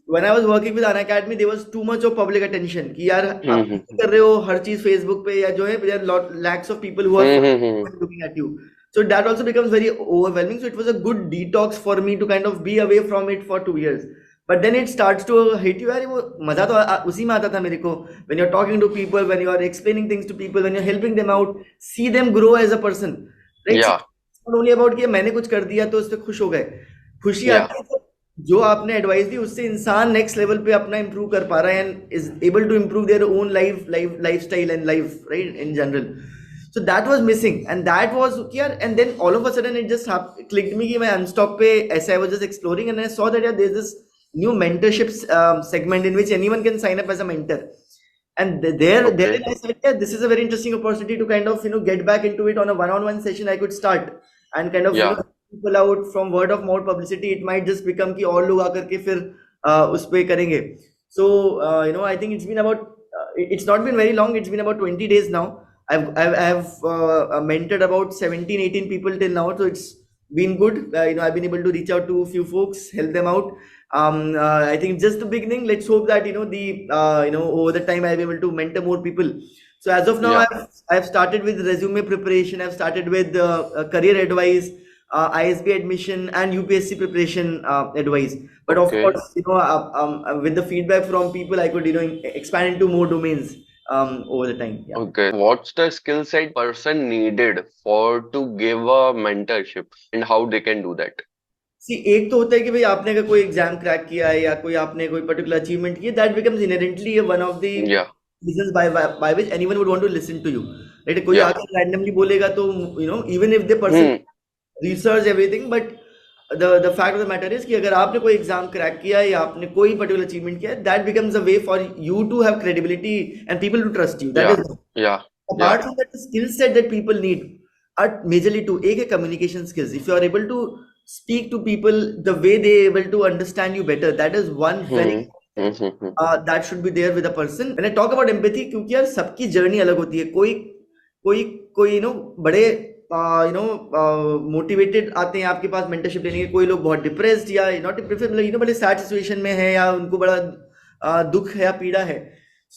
when I was working with An Academy, there was too much of public attention कि यार आप हम्म क्या कर रहे हो, हर चीज Facebook पे या जो है, there are lakhs of people who are hmm looking at you. So that also becomes very overwhelming. So it was a good detox for me to kind of be away from it for 2 years. But then it starts to hit you. यार वो मजा तो उसी में आता था मेरे को. When you're talking to people, when you are explaining things to people, when you're helping them out, see them grow as a person, right? So या it's not only about कि मैंने कुछ कर दिया तो उस पे खुश हो गए. खुशी या आती है जब जो आपने एडवाइस दी उससे इंसान नेक्स्ट लेवल पे अपना इंप्रूव कर पा रहा है and is able to improve their own lifestyle and life, right, in general. So that was missing, and that was yeah. And then all of a sudden it just clicked me कि मैं Unstock पे ऐसे I was just exploring and I saw that yeah, there's this new mentorship segment in which anyone can sign up as a mentor. And okay therein I said, yeah, this is a very interesting opportunity to kind of get back into it on a one-on-one session. I could start and kind of या people out from word of mouth publicity. It might just become कि और लोग आकर के फिर उस पे करेंगे. So I think it's been about it's not been very long. It's been about 20 days now. I've mentored about 17, 18 people till now, so it's been good. I've been able to reach out to a few folks, help them out. I think it's just the beginning. Let's hope that over the time I'll be able to mentor more people. So as of now, या I've started with resume preparation. I've started with career advice, ISB admission, and UPSC preparation advice. But of okay course, with the feedback from people, I could expand into more domains over the time. Yeah. Okay, what's the skill set person needed for to give a mentorship and how they can do that? See, एक तो होता है कि भाई आपने अगर कोई exam crack किया है या कोई आपने कोई पर्टिकुलर अचीवमेंट की, that becomes inherently one of the Yeah, reasons by which anyone would want to listen to you, right? कोई yeah. आके रैंडमली बोलेगा तो even if the person Hmm. Research everything, but the fact of the matter is कि अगर आपने कोई exam crack किया है या आपने कोई पर्टिकुलर अचीवमेंट किया है, that becomes a way for you to have credibility and people to trust you. That Yeah, is yeah, yeah. apart from that, the skill set that people need are majorly two. एक है communication skills. If you are able to speak to people the way they are able to understand you better, that is one very Hmm. Hmm. that should be there with a person. When I talk about empathy, क्योंकि यार सबकी journey अलग होती है. कोई कोई कोई बड़े मोटिवेटेड आते हैं आपके पास मेंटरशिप लेने के. कोई लोग बहुत डिप्रेस्ड या नॉट डिप्रेस्ड, मतलब बड़े सैड सिचुएशन में है या उनको बड़ा दुख है या पीड़ा है.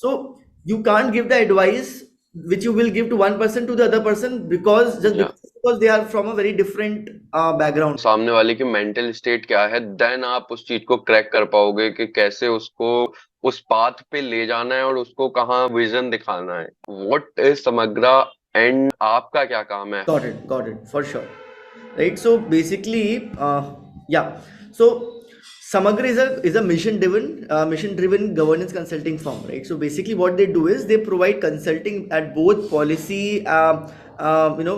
So you can't give the advice which you will give to one person to the other person because Yeah. because they are from a very different background. सामने वाले की मेंटल स्टेट क्या है, देन आप उस चीज को क्रैक कर पाओगे कि कैसे उसको उस पाथ पे ले जाना है और उसको कहाँ विजन दिखाना है. व्हाट इज समग्रा एंड आपका क्या काम है? Got it, for sure. Right. So basically, yeah. So Samagra is a mission driven governance consulting firm, right? So basically, what they do is they provide consulting at both policy,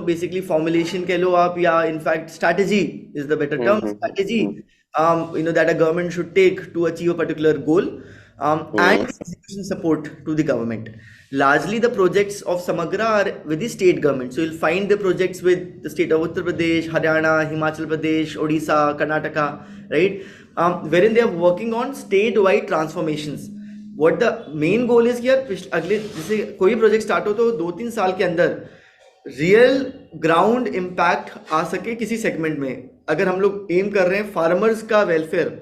basically formulation कह लो आप, या in fact strategy is the better term. Strategy, that a government should take to achieve a particular goal, and execution support to the government. Largely, the projects of Samagra are with the state government. So you'll find the projects with the state of Uttar Pradesh, Haryana, Himachal Pradesh, Odisha, Karnataka, right? Wherein they are working on state-wide transformations. What the main goal is here, अगले जैसे कोई project start हो तो 2-3 साल के अंदर real ground impact आ सके किसी सेगमेंट में. अगर हम लोग एम कर रहे हैं फार्मर्स का welfare,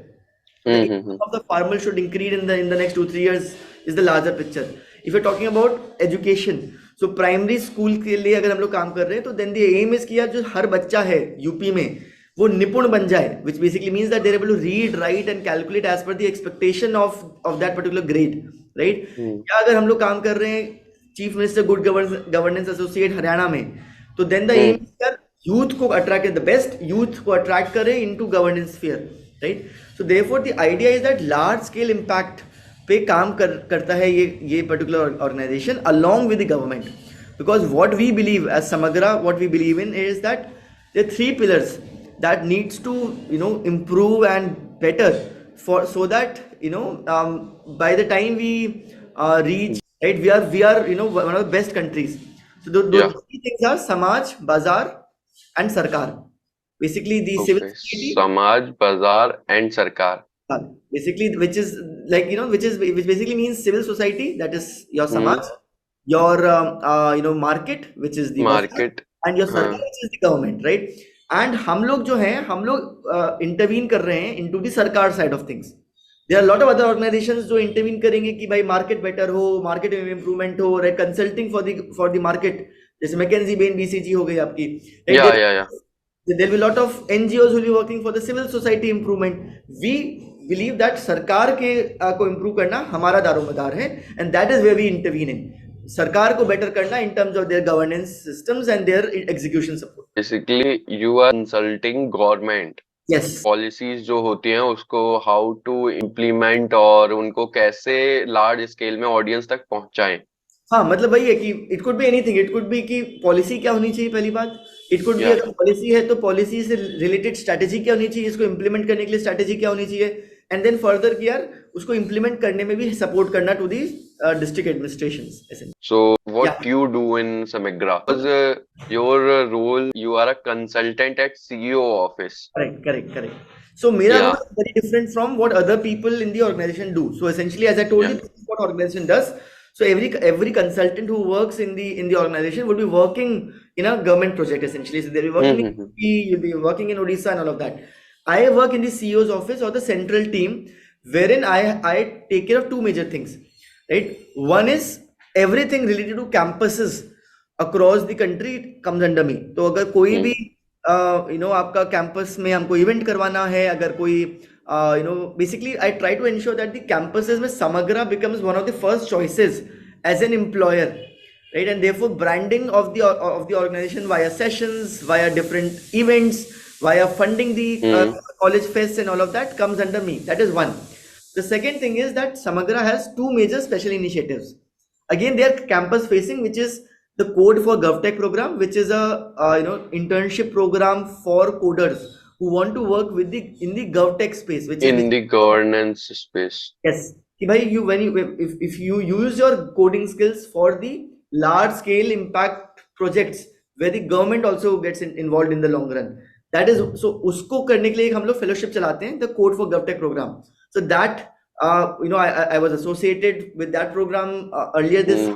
the income of the farmer should increase in the next 2-3 years is the larger picture. If you're talking about education, so primary school के लिए अगर हम लोग काम कर रहे हैं तो then the aim is कि यार जो हर बच्चा है यूपी में वो निपुण बन जाए, which basically means that they're able to read, write and calculate as per the expectation of that particular grade, right? या अगर हम लोग काम कर रहे हैं chief minister good governance associate Haryana में, तो then the aim is that youth को अट्रैक्ट, द बेस्ट यूथ को अट्रैक्ट करें into governance sphere, right? So therefore the idea is that large scale impact पे काम करता है ये particular organization along with the government, because what we believe as Samagra, what we believe in is that there are 3 pillars that needs to improve and better so that by the time we reach, right, we are one of the best countries. So those 3 things are Samaj, Bazaar and Sarkar. Basically the civil society, Samaj, Bazaar and Sarkar. basically which is like which basically means civil society, that is your Samaj, your market which is the Market, and your Sarkar which is the government, right? And हम लोग जो हैं हम लोग intervene कर रहे हैं into the Sarkar side of things. There are lot of other organisations जो इंटरवीन करेंगे कि भाई मार्केट बेटर हो, मार्केट में इंप्रूवमेंट हो, right, consulting for the market, जैसे मैकेंजी बेन बीसीजी हो गई आपकी, राइट. या There will be a lot of NGOs who will be working for the civil society improvement. We believe that सरकार के को improve करना हमारा दारोमदार है, and that is where we intervene in. सरकार को better करना in terms of their governance systems and their execution support. Basically, you are consulting government. Yes. Policies जो होती हैं उसको हाउ टू इम्प्लीमेंट और उनको कैसे लार्ज स्केल में ऑडियंस तक पहुंचाएं. हाँ, मतलब वही है कि it could be anything. It could B कि पॉलिसी क्या होनी चाहिए, पहली बात. It could B Yeah. अगर पॉलिसी है तो पॉलिसी से रिलेटेड स्ट्रैटेजी क्या होनी चाहिए, इसको इम्प्लीमेंट करने के लिए स्ट्रैटेजी क्या होनी चाहिए, एंड देन फर्दर कि यार उसको इम्प्लीमेंट करने में भी सपोर्ट करना to the district administrations. So what you do in Samegra? Because your role, you are a consultant at CEO office. Correct. So मेरा Yeah. role is very different from what other people in the organization do. So essentially, as I told Yeah. you, this is what organization does. So every consultant who works in the organization will be working in a government project essentially. So they'll be working in UP, you'll be working in Odisha and all of that. I work in the CEO's office or the central team, wherein I take care of two major things, right? One is everything related to campuses across the country comes under me. तो अगर कोई भी आपका campus में हमको event करवाना है, अगर कोई basically I try to ensure that the campuses में Samagra becomes one of the first choices as an employer, right? And therefore branding of the organization via sessions, via different events, via funding the college fests and all of that comes under me. That is one. The second thing is that Samagra has two major special initiatives. Again, they are campus facing, which is the Code for GovTech program, which is a internship program for coders who want to work with in the GovTech space, which is In the governance space. yes. कि भाई if you use your coding skills for the large scale impact projects where the government also gets involved in the long run, that is so उसको करने के लिए हम लोग fellowship चलाते हैं, the Code for GovTech program. So that I was associated with that program earlier this,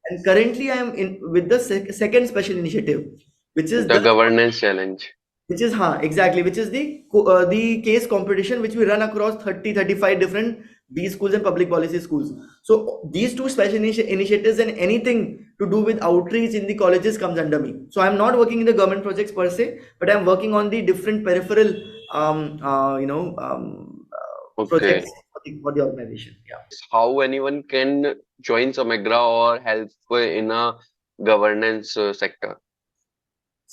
and currently I am in with the second special initiative, which is The governance challenge. which is exactly, which is the case competition which we run across 35 different B schools and public policy schools. So these two special initiatives and anything to do with outreach in the colleges comes under me. So I'm not working in the government projects per se, but I'm working on the different peripheral projects for the organization. Yeah. How anyone can join Samegra or help in a governance sector?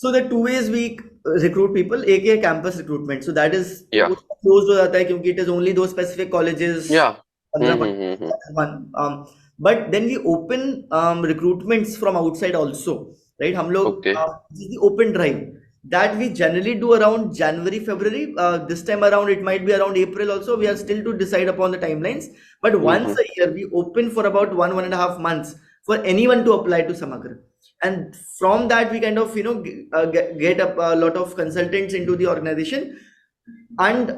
So there are two ways we recruit people. एक है campus recruitment. So that is Yeah. closed हो जाता है क्योंकि it is only those specific colleges. Yeah. 15%, that is one. But then we open recruitments from outside also, right? हम लोग Okay. this is the open drive that we generally do around January, February. This time around it might be around April also. We are still to decide upon the timelines. But once a year we open for about 1.5 months for anyone to apply to Samagra. And from that we kind of get a lot of consultants into the organization, and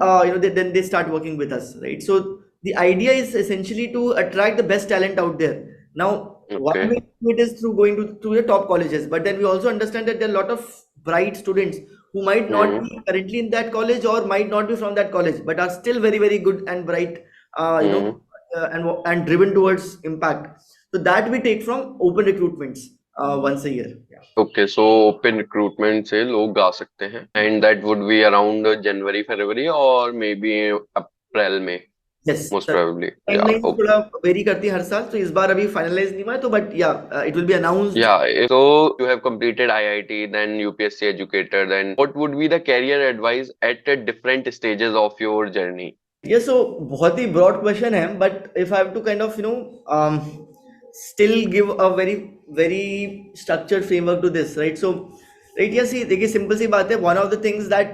then they start working with us, right? So the idea is essentially to attract the best talent out there. Now, one Okay. way to do it is through going to the top colleges, but then we also understand that there are a lot of bright students who might not be currently in that college or might not be from that college, but are still very, very good and bright, and driven towards impact. So that we take from open recruitments once a year. Yeah. Okay, so open recruitment से लोग आ सकते हैं, and that would be around January, February or maybe April, May. Yes, Most sir. probably. Yeah. Timelines Okay. थोड़ा very करती है हर साल, तो इस बार अभी फाइनलाइज नहीं हुआ है, तो बट या it will be announced. Yeah. So you have completed IIT, then UPSC educator, then what would be the career advice at the different stages of your journey? ये सो बहुत ही ब्रॉड क्वेश्चन है, but if I have to kind of still give a very very structured framework to this, right? So right, yeah, see, देखिए simple सी बात है, one of the things that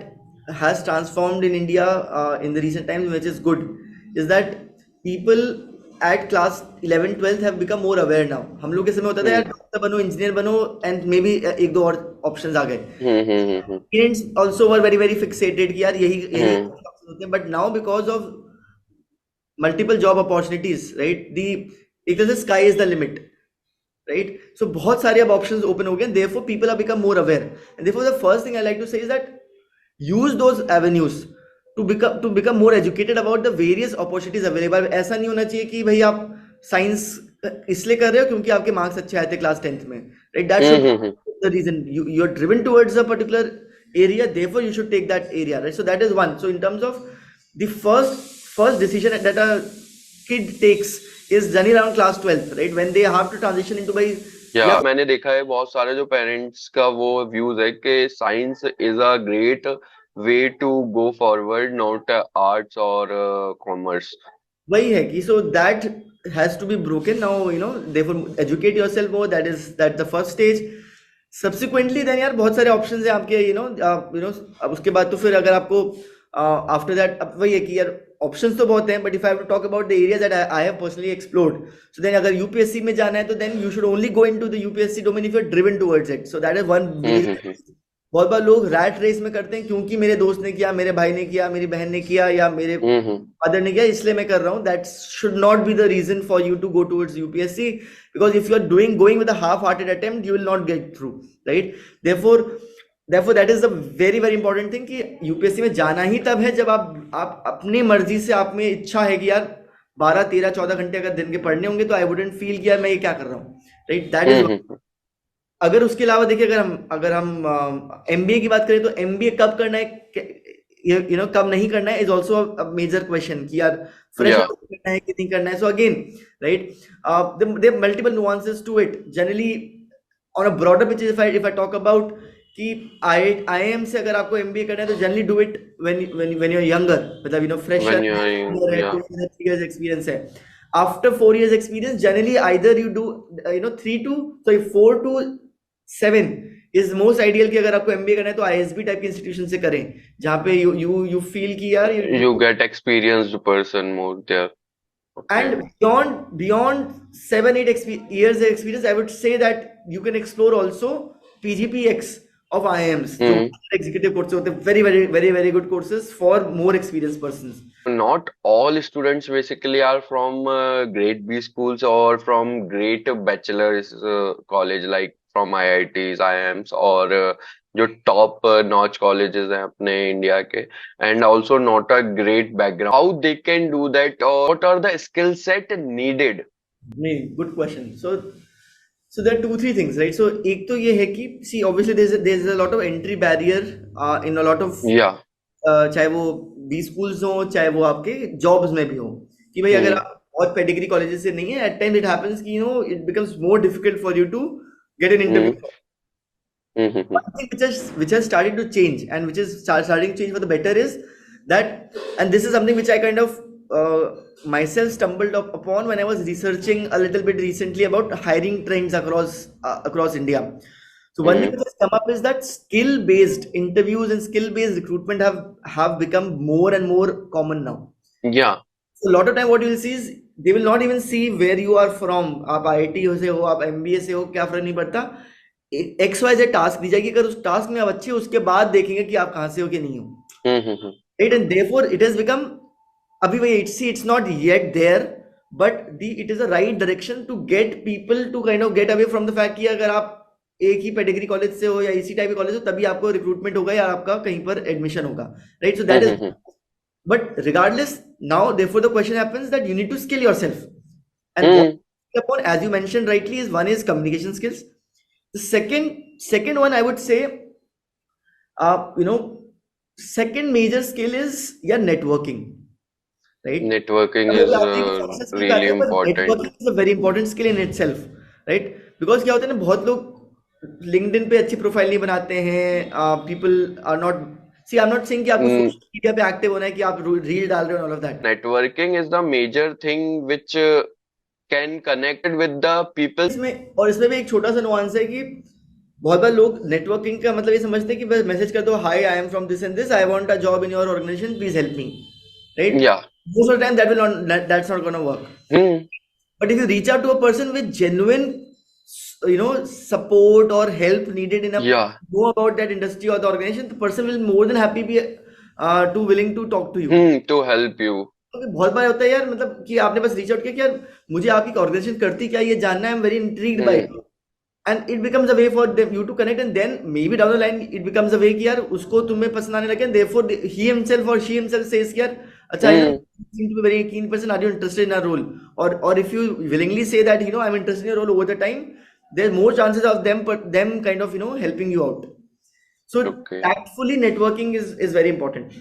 has transformed in India in the recent times, which is good, is that people at class 11 12th have become more aware now. हम लोग के समय होता था यार डॉक्टर बनो, इंजीनियर बनो, एंड मे बी एक दो और ऑप्शंस आ गए. Parents also were very very fixated कि यार यही options होते हैं, but now because of multiple job opportunities, right, एक तरह से sky is the limit, right? So बहुत सारे अब options open हो गए, therefore people have become more aware, and therefore the first thing I like to say is that use those avenues. To become more educated about the various opportunities available. ऐसा नहीं होना चाहिए कि भाई आप science इसलिए कर रहे हो क्योंकि आपके मार्क्स अच्छे आए थे क्लास 10th में, right? That should hmm the reason you are driven towards a particular area, therefore you should take that area, right? So that is one. So in terms of the first decision that a kid takes is generally around class 12th, right? When they have to transition into by या मैंने देखा है बहुत सारे जो parents का वो views है कि science is a great way to go forward, not arts और कॉमर्स। वही है कि so that has to be broken now, you know, therefore educate yourself more, that the first stage. Subsequently then यार बहुत सारे options हैं आपके, अब उसके बाद तो फिर अगर आपको आफ्टर दैट, अब वही है कि यार ऑप्शंस तो बहुत हैं, but if I have to talk about the area that I have personally explored, so then अगर यूपीएससी में जाना है तो then you should only go into the UPSC domain if you are driven towards it. So that is one. बहुत बार लोग rat race में करते हैं क्योंकि मेरे दोस्त ने किया, मेरे भाई ने किया, मेरी बहन ने किया, या मेरे फादर ने किया, इसलिए मैं कर रहा हूँ। That should not be the reason for you to go towards UPSC, because if you are going with a half hearted attempt, you will not get through, right? therefore that is the very very important thing कि UPSC में जाना ही तब है जब आप अपनी मर्जी से, आप में इच्छा है कि यार 12 13 14 घंटे अगर दिन के पढ़ने होंगे तो आई वुडंट फील कि यार मैं ये क्या कर रहा हूँ, राइट? That is. अगर उसके अलावा देखिए, अगर हम एमबीए की बात करें तो एमबीए कब करना है, कब नहीं करना है, is also a major question कि यार फ्रेश करना है कि नहीं करना है। So again, right, there multiple nuances to it. Generally on a broader picture, if I talk about कि आईआईएम से अगर आपको एमबीए करना है तो generally do it when you are younger, मतलब फ्रेशर, 3 years एक्सपीरियंस है। After 4 years experience, generally either you do 4 to 7 is most ideal कि अगर आपको एमबीए करना है तो आईएसबी टाइप के इंस्टीट्यूशन से करें, जहाँ पे you feel कि यार you get experienced person more there. Okay. And beyond 7-8 years of experience, I would say that you can explore also PGPX of IIMs. जो executive courses होते हैं, very very very very good courses for more experienced persons. Not all students basically are from grade B schools or from great bachelor's college like from IITs, IIMs और जो top notch colleges हैं अपने India के, and also not a great background. How they can do that, और what are the skill set needed? Good question. So there are 2-3 things, right? So एक तो ये है कि see obviously there's a lot of entry barrier in a lot of चाहे वो B schools हो, चाहे वो आपके जॉब्स में भी हो, कि भाई अगर आप बहुत पेडिग्री कॉलेजेस से नहीं है, at times it happens that it becomes more difficult for you to get an interview. One thing which has started to change and which is starting to change for the better is that, and this is something which I kind of myself stumbled upon when I was researching a little bit recently about hiring trends across India. So one thing that has come up is that skill-based interviews and skill-based recruitment have become more and more common now. Yeah. So a lot of time what you will see is they will not even see where you are from. आप IIT से हो, आप MBA से हो, क्या फर्क नहीं पड़ता। XYZ टास्क दी जाएगी, अगर उस टास्क में आप अच्छे हो, उसके बाद देखेंगे कि आप कहाँ से हो कि नहीं हो, right? And therefore it has become, अभी वही it's not yet there, but it is a right direction to get people to kind of get away from the fact कि अगर आप एक ही पेडिग्री कॉलेज से हो या इसी टाइप के कॉलेज हो तभी आपको रिक्रूटमेंट होगा या आपका कहीं पर एडमिशन होगा, right? So that is, but regardless now therefore the question happens that you need to skill yourself, and upon, as you mentioned rightly, is one is communication skills. The second one I would say, second major skill is networking, right? Networking is really important. Networking is a very important skill in itself, right? Because क्या होता है ना, बहुत लोग LinkedIn पे अच्छी profile नहीं बनाते हैं, people are not, see I am not saying कि आपको सोशल मीडिया पे एक्टिव होना है कि आप रील डाल रहे हो, all of that. Networking is the major thing which can connect with the people. इसमें भी एक छोटा सा नुआंस है कि बहुत बार लोग नेटवर्किंग का मतलब ये समझते हैं कि बस मैसेज कर दो, hi I am from this and this, I want a job in your organisation, please help me, right? या most of the time that's not going to work. But if you reach out to a person with genuine support or help needed in know about that industry or the organization, the person will more than happy be to willing to talk to you, to help you. बहुत बार होता है यार, मतलब कि आपने बस reach out किया कि यार मुझे आपकी ऑर्गेनाइजेशन करती क्या, ये जानना है, I am very intrigued by it, and it becomes a way for them you to connect, and then maybe down the line it becomes a way कि यार उसको तुम्हें पसंद आने लगे, and therefore he himself or she himself says कि यार अच्छा you seem to be very keen person, are you interested in a role, or if you willingly say that I'm interested in a role, over the time there's more chances of them kind of helping you out. So Okay. tactfully networking is very important.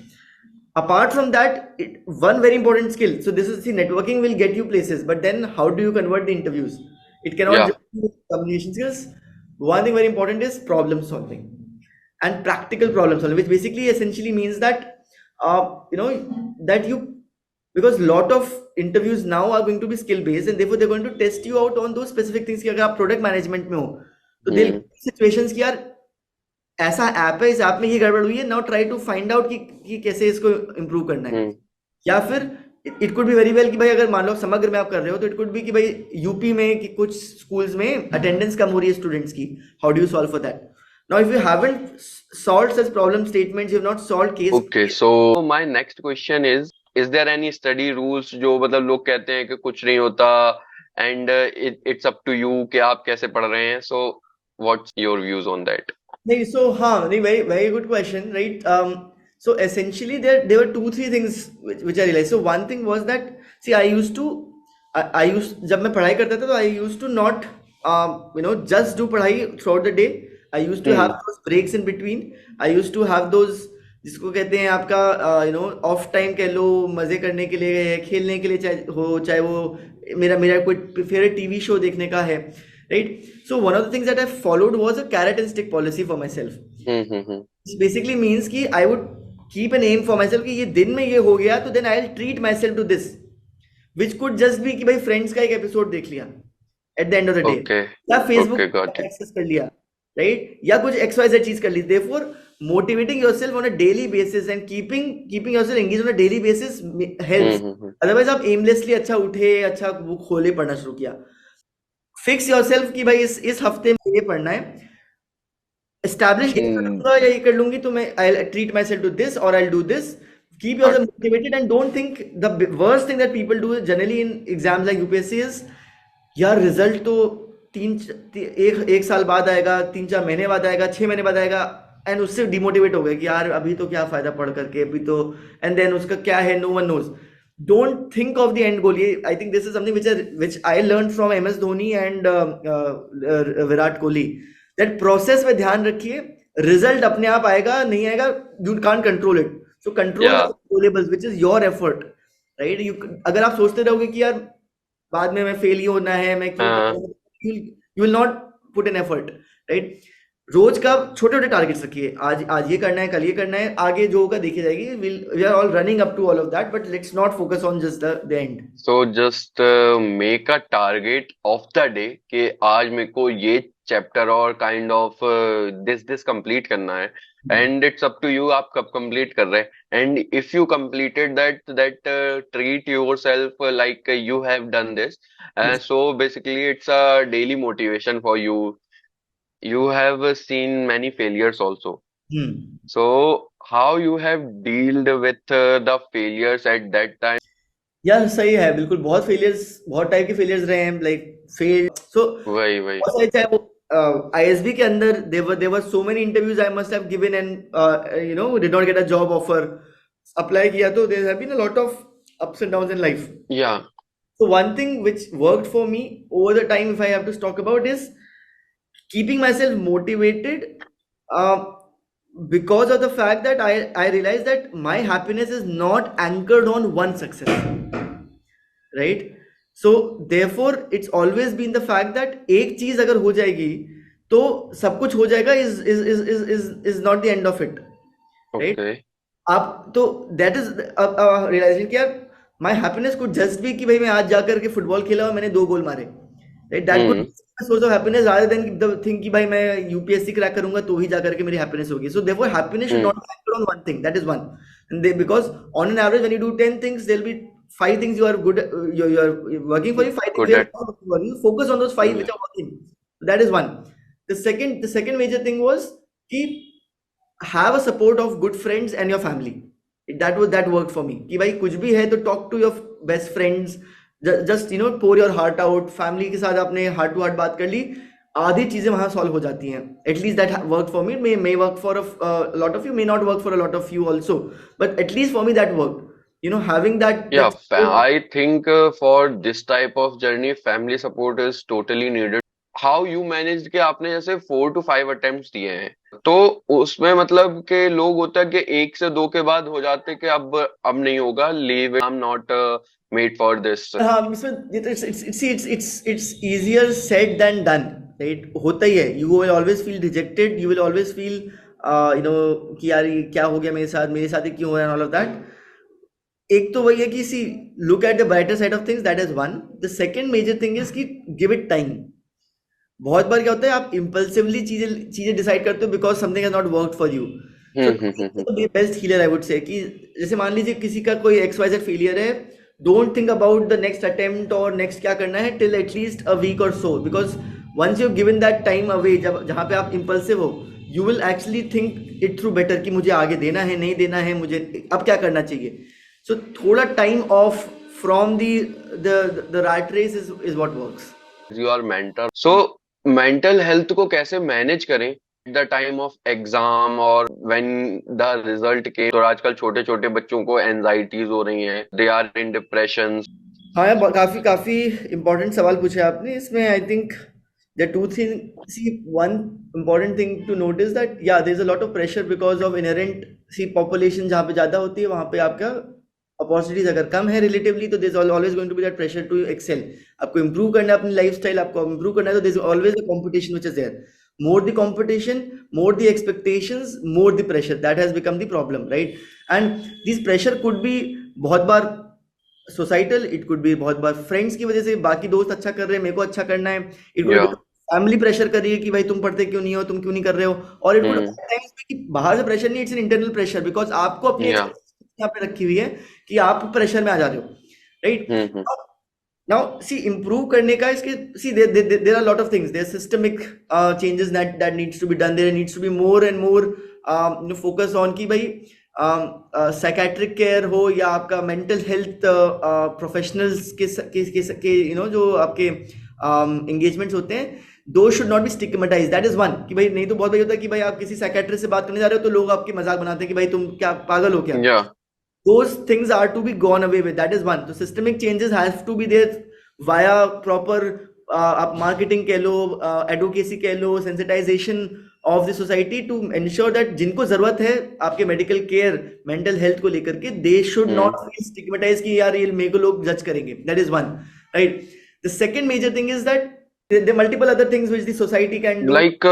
Apart from that, one very important skill. So this is, see, networking will get you places, but then how do you convert the interviews? It cannot Yeah. just be communication skills. One thing very important is problem solving and practical problem solving, which basically essentially means that that you, because lot of interviews now are going to be skill based, and therefore they're going to test you out on those specific things कि अगर आप product management में हो तो they'll situations कि यार ऐसा app है, इस ऐप में ये गड़बड़ हुई है, now try to find out कि कैसे इसको इम्प्रूव करना है. या फिर it could be very well कि भाई अगर मान लो समग्र में आप कर रहे हो तो इट कुड बी कि भाई यूपी में कि कुछ स्कूल्स में अटेंडेंस कम हो रही है स्टूडेंट्स की, how do you solve for that. Now if you haven't solved such problem statements, you have not solved case. Okay, so my next question is there any study rules जो मतलब लोग कहते हैं कि कुछ नहीं होता and it's up to you कि आप कैसे पढ़ रहे हैं, so what's your views on that? नहीं, so नहीं, very very good question, right? So essentially there were 2-3 things which I realized. So one thing was that, see, I used जब मैं पढ़ाई करता था तो I used to not just do पढ़ाई throughout the day. I used to have those breaks in between. I used to have those जिसको कहते हैं आपका ऑफ टाइम कह लो, मजे करने के लिए, खेलने के लिए, चाहे वो मेरा कोई फेवरेट टीवी शो देखने का है, right? So one of the things that I followed was a carrot and stick policy for myself. Which basically means कि I would keep an aim for myself कि ये दिन में ये हो गया तो then I'll treat myself to this, which could just be कि भाई फ्रेंड्स का एक एपिसोड देख लिया at the end of the day, Okay. या Facebook Okay, got it. Access कर लिया, right? या कुछ XYZ चीज कर ली. Therefore motivating yourself on a daily basis and keeping yourself engaged on a daily basis helps. Otherwise आप aimlessly अच्छा उठे, अच्छा बुक खोले, पढ़ना शुरू किया. फिक्स योरसेल्फ कि भाई इस हफ्ते में ये पढ़ना है, एस्टैब्लिश ये कर लूंगा या ये कर लूंगी तो मैं I treat my self to this और I do this. Keep yourself motivated and don't think the worst thing that people do generally in exams like UPSC is यार रिजल्ट तो एक साल बाद आएगा, 3-4 महीने बाद आएगा, 6 महीने बाद आएगा, एंड उससे डिमोटिवेट हो गए कि यार अभी तो क्या फायदा पढ़ करके, अभी तो, एंड देन उसका क्या है, no one knows. Don't think of the end goal. I think this is something which I learned from MS Dhoni and Virat Kohli. That process में ध्यान रखिए, result अपने आप आएगा नहीं आएगा, you can't control it. So control the controllables, which is your effort, right? अगर आप सोचते रहोगे कि यार बाद में मैं फेल ही होना है, मैं क्यों, you will not put an effort, right? रोज का छोटे छोटे टारगेट्स रखिए, आज ये करना है, कल ये करना है, आगे जो होगा देखी जाएगी. We are all running up to all of that, but let's not focus on just the end. So just make a target of the day कि आज मेरे को ये चैप्टर और काइंड ऑफ दिस कंप्लीट करना है, and it's up to you आप कब कंप्लीट कर रहे हैं. And if you completed that treat yourself like you have done this, so basically it's a daily motivation for you. You have seen many failures also. So how you have dealt with the failures at that time? यार सही है, बिल्कुल. बहुत type के failures रहे हैं, like fail. सो वही चाहे वो ISB के अंदर there were so many interviews I must have given and did not get a job offer. Apply किया तो there have been a lot of ups and downs in life. Yeah. So one thing which worked for me over the time, if I have to talk about, is keeping myself motivated because of the fact that I realized that my happiness is not anchored on one success, right? So therefore it's always been the fact that एक चीज अगर हो जाएगी तो सब कुछ हो जाएगा is not the end of it, right? Okay. आप तो that is realization कि यार my happiness could just be कि भाई मैं आज जाकर के फुटबॉल खेला और मैंने 2 गोल मारे, right? That could source of happiness rather than the thing कि भाई मैं UPSC क्रैक करूंगा तो ही जाकर के मेरी happiness होगी. So therefore happiness should not be anchored on one thing. That is one. And because on an average when you do 10 things, there'll be 5 things you are good, you are working for, you 5 things you are not working for. You focus on those 5 which are working. That is one. The second major thing was have a support of good friends and your family. That worked for me कि भाई कुछ भी है तो talk to your best friends, just pour your heart out. Family के साथ आपने heart to heart बात कर ली, आधी चीजें वहां सॉल्व हो जाती हैं. At least that work for me, may work for lot of you, may not work for a lot of you also, but at least for me that work. Having that Yeah, I think for this type of journey, family support is totally needed. How you managed कि आपने जैसे 4 to 5 attempts दिए हैं, तो उसमें मतलब कि लोग होता है कि 1 से 2 के बाद हो जाते कि अब नहीं होगा, leave it, I'm not made for this. हाँ, इसमें it's easier said than done, right? होता ही है. You will always feel rejected, you will always feel कि यार ये क्या हो गया मेरे साथ ही क्यों हो रहा है, and all of that. एक तो वही है कि see look at the brighter side of things, that is one. The second major thing is कि गिव इट टाइम. बहुत बार क्या होता है, आप इम्पल्सिवली चीजें चीजें डिसाइड करते हो because something has not worked for you. So best healer I would say कि जैसे मान लीजिए किसी का कोई XYZ फेलियर है, don't think about the next attempt और नेक्स्ट क्या करना है टिल एटलीस्ट अ वीक और so, because once you given that time away, जब जहाँ पे आप इम्पल्सिव हो, you will actually think it through better कि मुझे आगे देना है, नहीं देना है, मुझे अब क्या करना चाहिए. So थोड़ा time off from the rat race is what works. You are mentor. So mental health को कैसे manage करें the time of exam और when the result came. तो आजकल छोटे छोटे बच्चों को anxieties हो रही हैं, they are in depression. हाँ यार, काफी काफी important सवाल पूछे आपने. इसमें I think there are two things. See, one important thing to notice that yeah, there is a lot of pressure because of inherent population जहाँ पे ज्यादा होती है, वहाँ पे आपका अपॉर्चुनिटीज अगर कम है रिलेटिवली, तो there is always going to be that pressure to excel. आपको इंप्रूव करना है अपनी लाइफस्टाइल, आपको इंप्रूव करना है, तो there is always a competition which is there. More the competition, more the expectations, more the pressure. That has become the problem, right? And this pressure could be बहुत बार societal, it could be बहुत बार friends की वजह से, बाकी दोस्त अच्छा कर रहे हैं, मेरे को अच्छा करना है. It could B family pressure कर रही है कि भाई तुम पढ़ते क्यों नहीं हो, तुम क्यों नहीं कर रहे हो. और इट कुड टाइम्स कि बाहर से प्रेशर नहीं, it's an internal pressure, because आपको अपनी यहाँ पे रखी हुई है कि आप प्रेशर में आ जा रहे हो, राइट? नाउ सी इंप्रूव करने का इसके, see there are lot of things, there systemic changes that needs to be done. There needs to be more and more focus on कि भाई साइकेट्रिक केयर हो या आपका मेंटल हेल्थ प्रोफेशनल्स के जो आपके एंगेजमेंट्स होते हैं, दो should not be stigmatised. That is one. कि भाई नहीं तो बहुत भाई होता है कि भाई आप किसी साइकेट्रिस्ट से बात करने जा रहे हो तो लोग आपकी मजाक बनाते हैं कि भाई तुम क्या पागल हो क्या. Those things are to be gone away with. That is one. So systemic changes have to be there via proper आप marketing कह लो, advocacy कह लो, sensitization of the society to ensure that जिनको जरूरत है आपके medical care, mental health को लेकर के, they should not feel stigmatized कि यार ये मेरे को लोग judge करेंगे. That is one, right? The second major thing is that there are multiple other things which the society can do. Like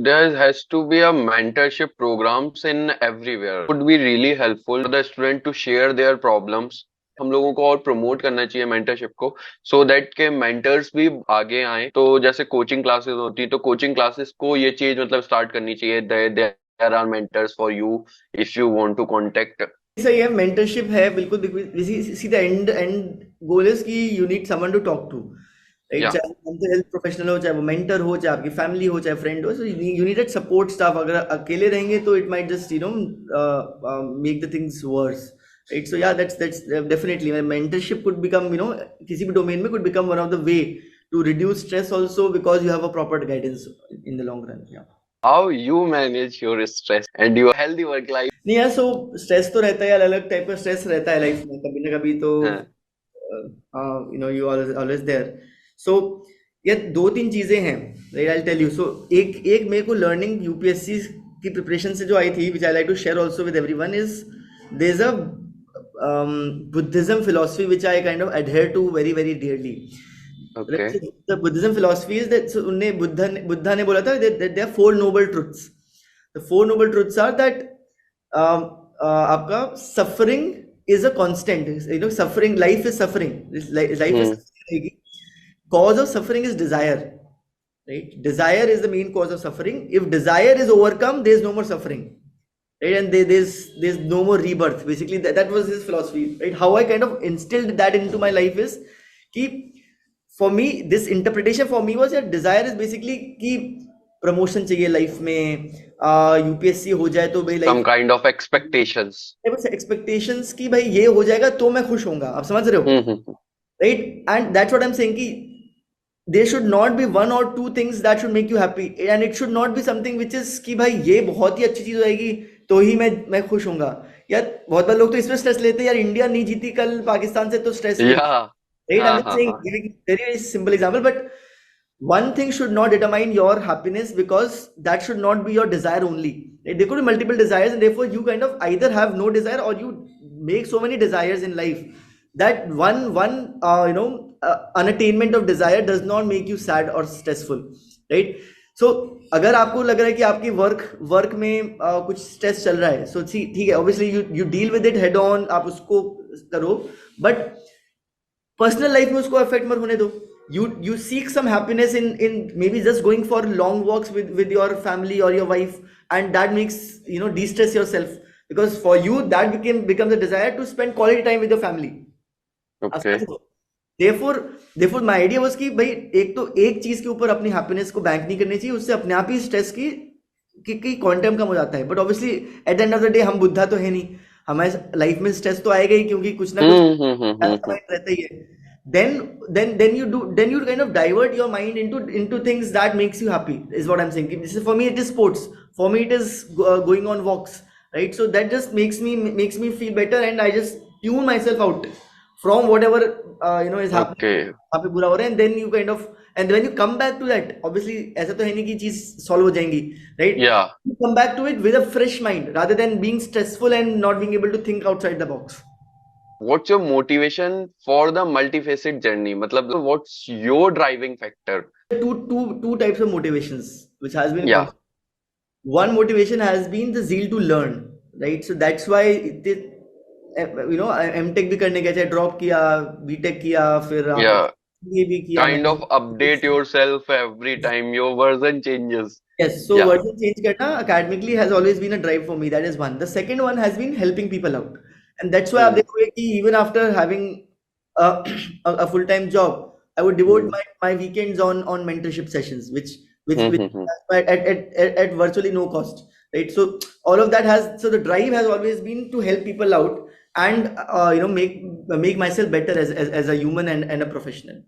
there has to be a mentorship programs in everywhere. Would be really helpful for the student to share their problems. हम लोगों को और promote करना चाहिए mentorship को, so that के mentors भी आगे आए. तो जैसे कोचिंग क्लासेस होती है, तो कोचिंग क्लासेस को ये चीज मतलब स्टार्ट करनी चाहिए. There are mentors for you if you want to contact. सही है, मेंटरशिप है बिल्कुल. See the end goal is कि you need someone to talk to, right? चाहे मेंटल हेल्थ प्रोफेशनल हो, चाहे वो मेंटर हो, चाहे आपकी फैमिली हो, चाहे फ्रेंड हो. So you need support staff. अगर अकेले रहेंगे तो it might just make the things verse, right? So yeah, that's definitely mentorship could become, किसी भी domain में could become one of the way to reduce stress also, because you have a proper guidance in the long run. Yeah. How you manage your stress and your healthy work life? नहीं यार, so stress तो रहता है, अलग अलग type का stress रहता है लाइफ में, कभी ना कभी तो you always there. So ये दो तीन चीजें हैं, right? I'll tell you. So एक मेरे को learning UPSC की प्रिपरेशन से जो आई थी, which I like to share also with everyone, is there's a Buddhism philosophy which I kind of adhere to very very dearly. Okay. The Buddhism philosophy is that, so Buddha ने बोला था that there are 4 noble truths. The 4 noble truths are that आपका suffering is a constant. Suffering, life is suffering. Life is suffering. Cause of suffering is desire, right? Desire is the main cause of suffering. If desire is overcome, there is no more suffering. Right? And there's no more rebirth. Basically, that was his philosophy. Right? How I kind of instilled that into my life is कि for me, this interpretation for me was that desire is basically कि promotion चाहिए life में, UPSC हो जाए तो भाई some kind of expectations. Expectations कि भाई ये हो जाएगा तो मैं खुश होऊंगा. आप समझ रहे हो? Right? And that's what I'm saying कि there should not be one or two things that should make you happy, and it should not be something which is कि भाई ये बहुत ही अच्छी चीज होएगी तो ही मैं खुश होऊंगा। यार बहुत बार लोग तो इसमें स्ट्रेस लेते हैं, यार इंडिया नहीं जीती कल पाकिस्तान से तो स्ट्रेस ले, या right? I'm हाँ just हाँ saying, हाँ giving very simple example, but one thing should not determine your happiness, because that should not be your desire only, right? There could be multiple desires, and therefore you kind of either have no desire, or you make so many desires in life that unattainment of desire does not make you sad or stressful, right? So अगर आपको लग रहा है कि आपकी work में कुछ stress चल रहा है, सो ठीक है, obviously you deal with it head on, आप उसको करो, बट पर्सनल लाइफ में उसको अफेक्ट मत होने दो। You seek some happiness in maybe just going for long walks with your family or your wife, and that makes, de-stress yourself, because for you that becomes a desire to spend quality time with your family। Okay therefore my idea was कि भाई एक तो एक चीज के ऊपर अपनी happiness को बैंक नहीं करनी चाहिए, उससे अपने आप ही स्ट्रेस की क्वांटम कम हो जाता है। But obviously eight the end of the day हम बुद्धा तो है नहीं, हमारे लाइफ में स्ट्रेस तो आएगा ही, क्योंकि कुछ ना कुछ रहता ही है। then you kind of divert your mind into things that makes you happy, is what I'm saying। This is, for me it is sports, for me it is going on walks, right? So that just makes me feel better, and I just tune myself out from whatever is happening, okay वहाँ पे बुरा हो रहा है, and then you kind of, and when you come back to that, obviously ऐसा तो है नहीं कि चीज सॉल्व हो जाएंगी, right? या You come back to it with a fresh mind rather than being stressful and not being able to think outside the box। What's your motivation for the multifaceted journey, मतलब what's your driving factor? Two types of motivations which has been या constant. One motivation has been the zeal to learn, right? So that's why MTech भी करने गया, चाहे drop किया, BTech किया, फिर या ये भी किया काइंड मैंने। Of update yourself every time your version changes. Yes, so या version change करना academically has always been a drive for me. That is one. The second one has been helping people out, and that's why आप देखोगे कि even after having a, a full-time job, I would devote my weekends on mentorship sessions, which at virtually no cost, right? So all of that has, so the drive has always been to help people out, and make myself better as a human and a professional।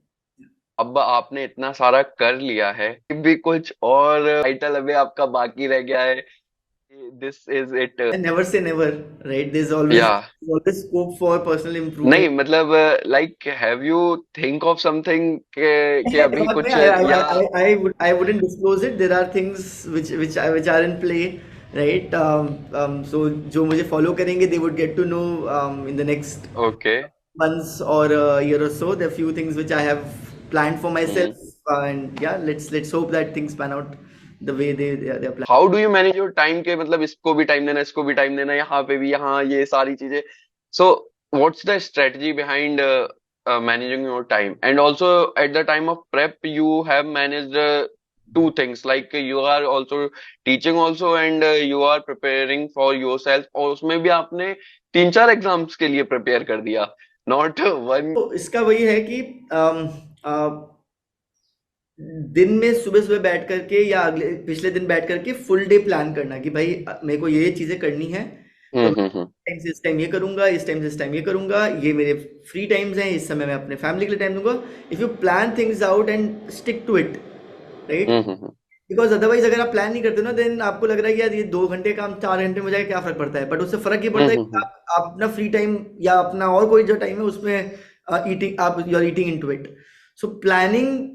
अब आपने इतना सारा कर लिया है, फिर भी कुछ और टाइटल अभी आपका बाकी रह गया है? This is it? And never say never, right? There's या always scope for personal improvement। नहीं मतलब like have you think of something कि अभी दिमाग में, कुछ या I wouldn't disclose it। There are things which are in play, right? So जो मुझे follow करेंगे, they would get to know in the next okay months or a year or so। There are few things which I have planned for myself, and yeah, let's hope that things pan out the way they're planned। How do you manage your time के, मतलब इसको भी time देना, इसको भी time देना, यहाँ पे भी, यहाँ ये सारी चीजें। So what's the strategy behind managing your time? And also at the time of prep you have managed two things, like you are also teaching also, and you are preparing for yourself, और उसमें भी आपने 3-4 exams के लिए prepare कर दिया, not one. तो इसका वही है कि दिन में सुबह सुबह बैठ करके या पिछले दिन बैठ करके फुल डे प्लान करना कि भाई मेरे को ये चीजें करनी है, तो टाइम से इस टाइम ये करूंगा, इस टाइम से इस टाइम ये करूंगा, ये मेरे फ्री टाइम्स हैं, इस समय मैं अपने फैमिली के लिए टाइम दूंगा। If you plan things out and stick to it, right? Because otherwise अगर आप प्लान नहीं करते ना, देन आपको लग रहा है कि यार ये 2 घंटे काम 4 घंटे में हो जाएगा, क्या फर्क पड़ता है? बट उससे फर्क ये पड़ता है कि आप अपना फ्री टाइम या अपना और कोई जो टाइम है उसमें आप you are eating into it. So planning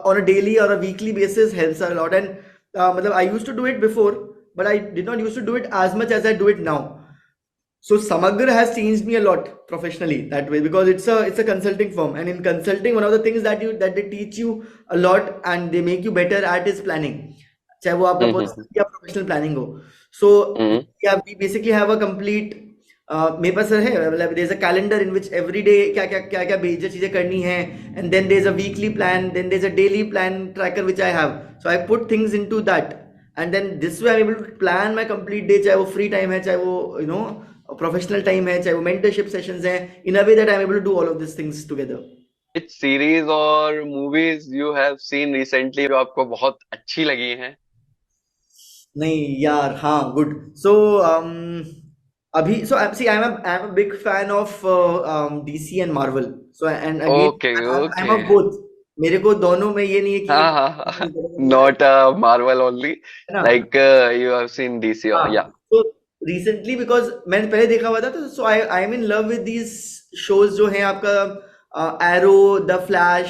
on a daily or a weekly basis helps a lot, and मतलब I used to do it before, but I did not used to do it as much as I do it now। So Samagra has changed me a lot professionally that way, because it's a consulting firm, and in consulting one of the things that they teach you a lot and they make you better at is planning, चाहे वो आपका personal या professional planning हो। So yeah, we basically have a complete मेरे पास है, मतलब there is a calendar in which every day क्या क्या क्या क्या बेजर चीजें करनी है, and then there is a weekly plan, then there is a daily plan tracker which I have. So I put things into that, and then this way I am able to plan my complete day, चाहे वो free time है, चाहे वो professional time है, चाहे वो mentorship sessions हैं, in a way that I am able to do all of this things together. Which series और movies you have seen recently जो आपको बहुत अच्छी लगी हैं? नहीं यार, हाँ, गुड। सो अभी, so see, I'm a big fan of DC and Marvel, so and again okay I'm okay of both, मेरे को दोनों में ये नहीं है कि हाँ हाँ हाँ, नॉट मार्वल ओनली, है ना। Like you have scene DC, हाँ, या तो रिसेंटली बिकॉज मैंने पहले देखा हुआ था, तो so I am in love with these shows जो हैं आपका Arrow, the Flash,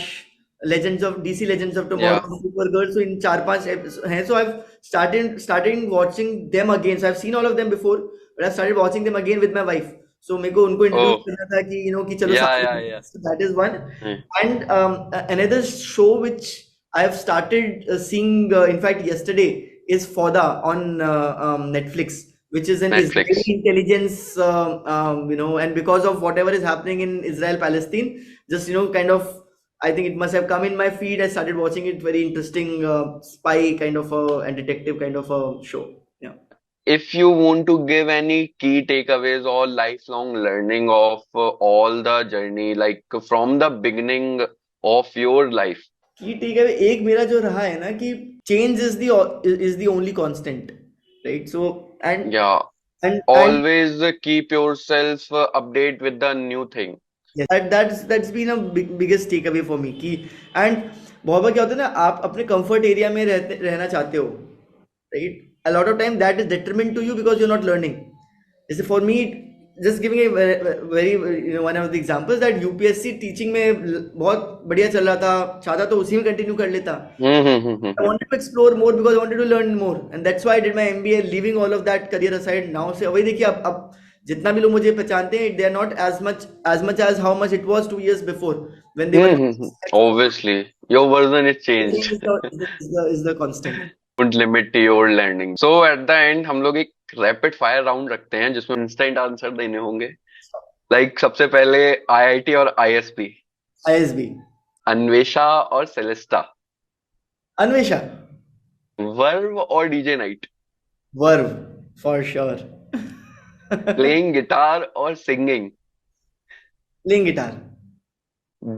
Legends of DC, Legends of या टुमारो, सुपरगर्ल। सो इन 4-5 हैं, so I started watching them again. So I have seen all of them before, but I started watching them again with my wife. So मेरे को उनको ओ introduce करना था कि कि चलो साथ या में, या that is one. And another show which I have started seeing, in fact yesterday, is Fauda on Netflix, which is an Israeli Netflix. intelligence, and because of whatever is happening in Israel Palestine, just kind of, I think it must have come in my feed. I started watching it. Very interesting, spy kind of a and detective kind of a show. Yeah. If you want to give any key takeaways or lifelong learning of all the journey, like from the beginning of your life, की ठीक है, एक मेरा जो रहा है ना कि change is the only constant, right. So and yeah, and always keep yourself update with the new thing. yes, that's been a biggest takeaway for me कि, and बहुत बार क्या होता है ना, आप अपने कंफर्ट एरिया में रहना चाहते हो, right. a lot of time that is detriment to you because you're not learning. जैसे for me, just giving a very one of the examples, that UPSC teaching में बहुत बढ़िया चल रहा था, चाहता तो उसी में कंटिन्यू कर लेता। I wanted to explore more because I wanted to learn more, and that's why I did my MBA, leaving all of that career aside. Now से वही देखिए, अब जितना भी लोग मुझे पहचानते हैं, they are not as much as how much it was 2 years before when they were. Obviously, your version is Change changed. is the constant. Don't limit your learning. So at the end हम लोग एक rapid fire round रखते हैं जिसमें instant answer देने होंगे। Like सबसे पहले आईआईटी और आईएसबी, ISB. अन्वेषा और सेलेस्टा, Anvesha. वर्व और DJ night, Verve, for sure. Playing guitar और सिंगिंग, Playing guitar.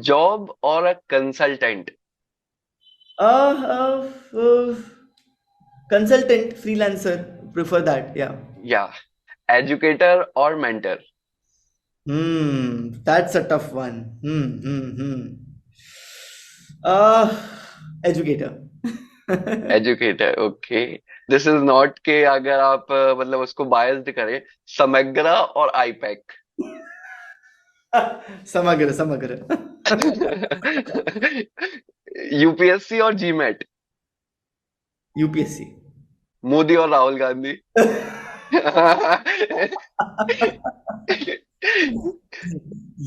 जॉब और a consultant, Uh, consultant, freelancer, prefer that. Yeah. या एजुकेटर और mentor, That's a tough one. Uh, Educator. Educator. Okay, this is not के अगर आप मतलब उसको biased करें, समग्रा और आईपैक, समग्र. यूपीएससी और जीमेट, UPSC. मोदी और राहुल गांधी,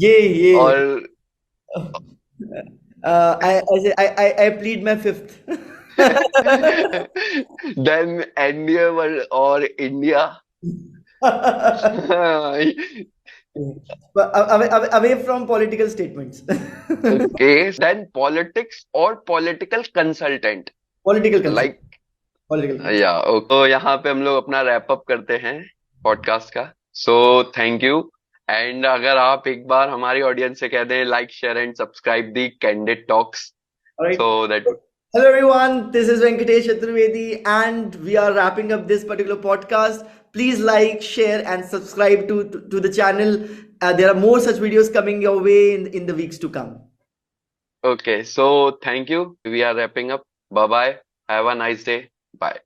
ये और I plead my fifth. Then NDA और India. Away from political statements. Okay, then politics और political consultant, Political consent. Like Political consent. या। तो यहाँ पे हम लोग अपना रैप अप करते हैं पॉडकास्ट का। So thank you. एंड अगर आप एक बार हमारी ऑडियंस से कह दें like share and subscribe the candid talks, All right. so that Hello everyone, this is Venkatesh Chaturvedi and we are wrapping up this particular podcast. Please like, share and subscribe to the channel. There are more such videos coming your way in the weeks to come. okay, so thank you, we are wrapping up, bye bye, have a nice day, bye.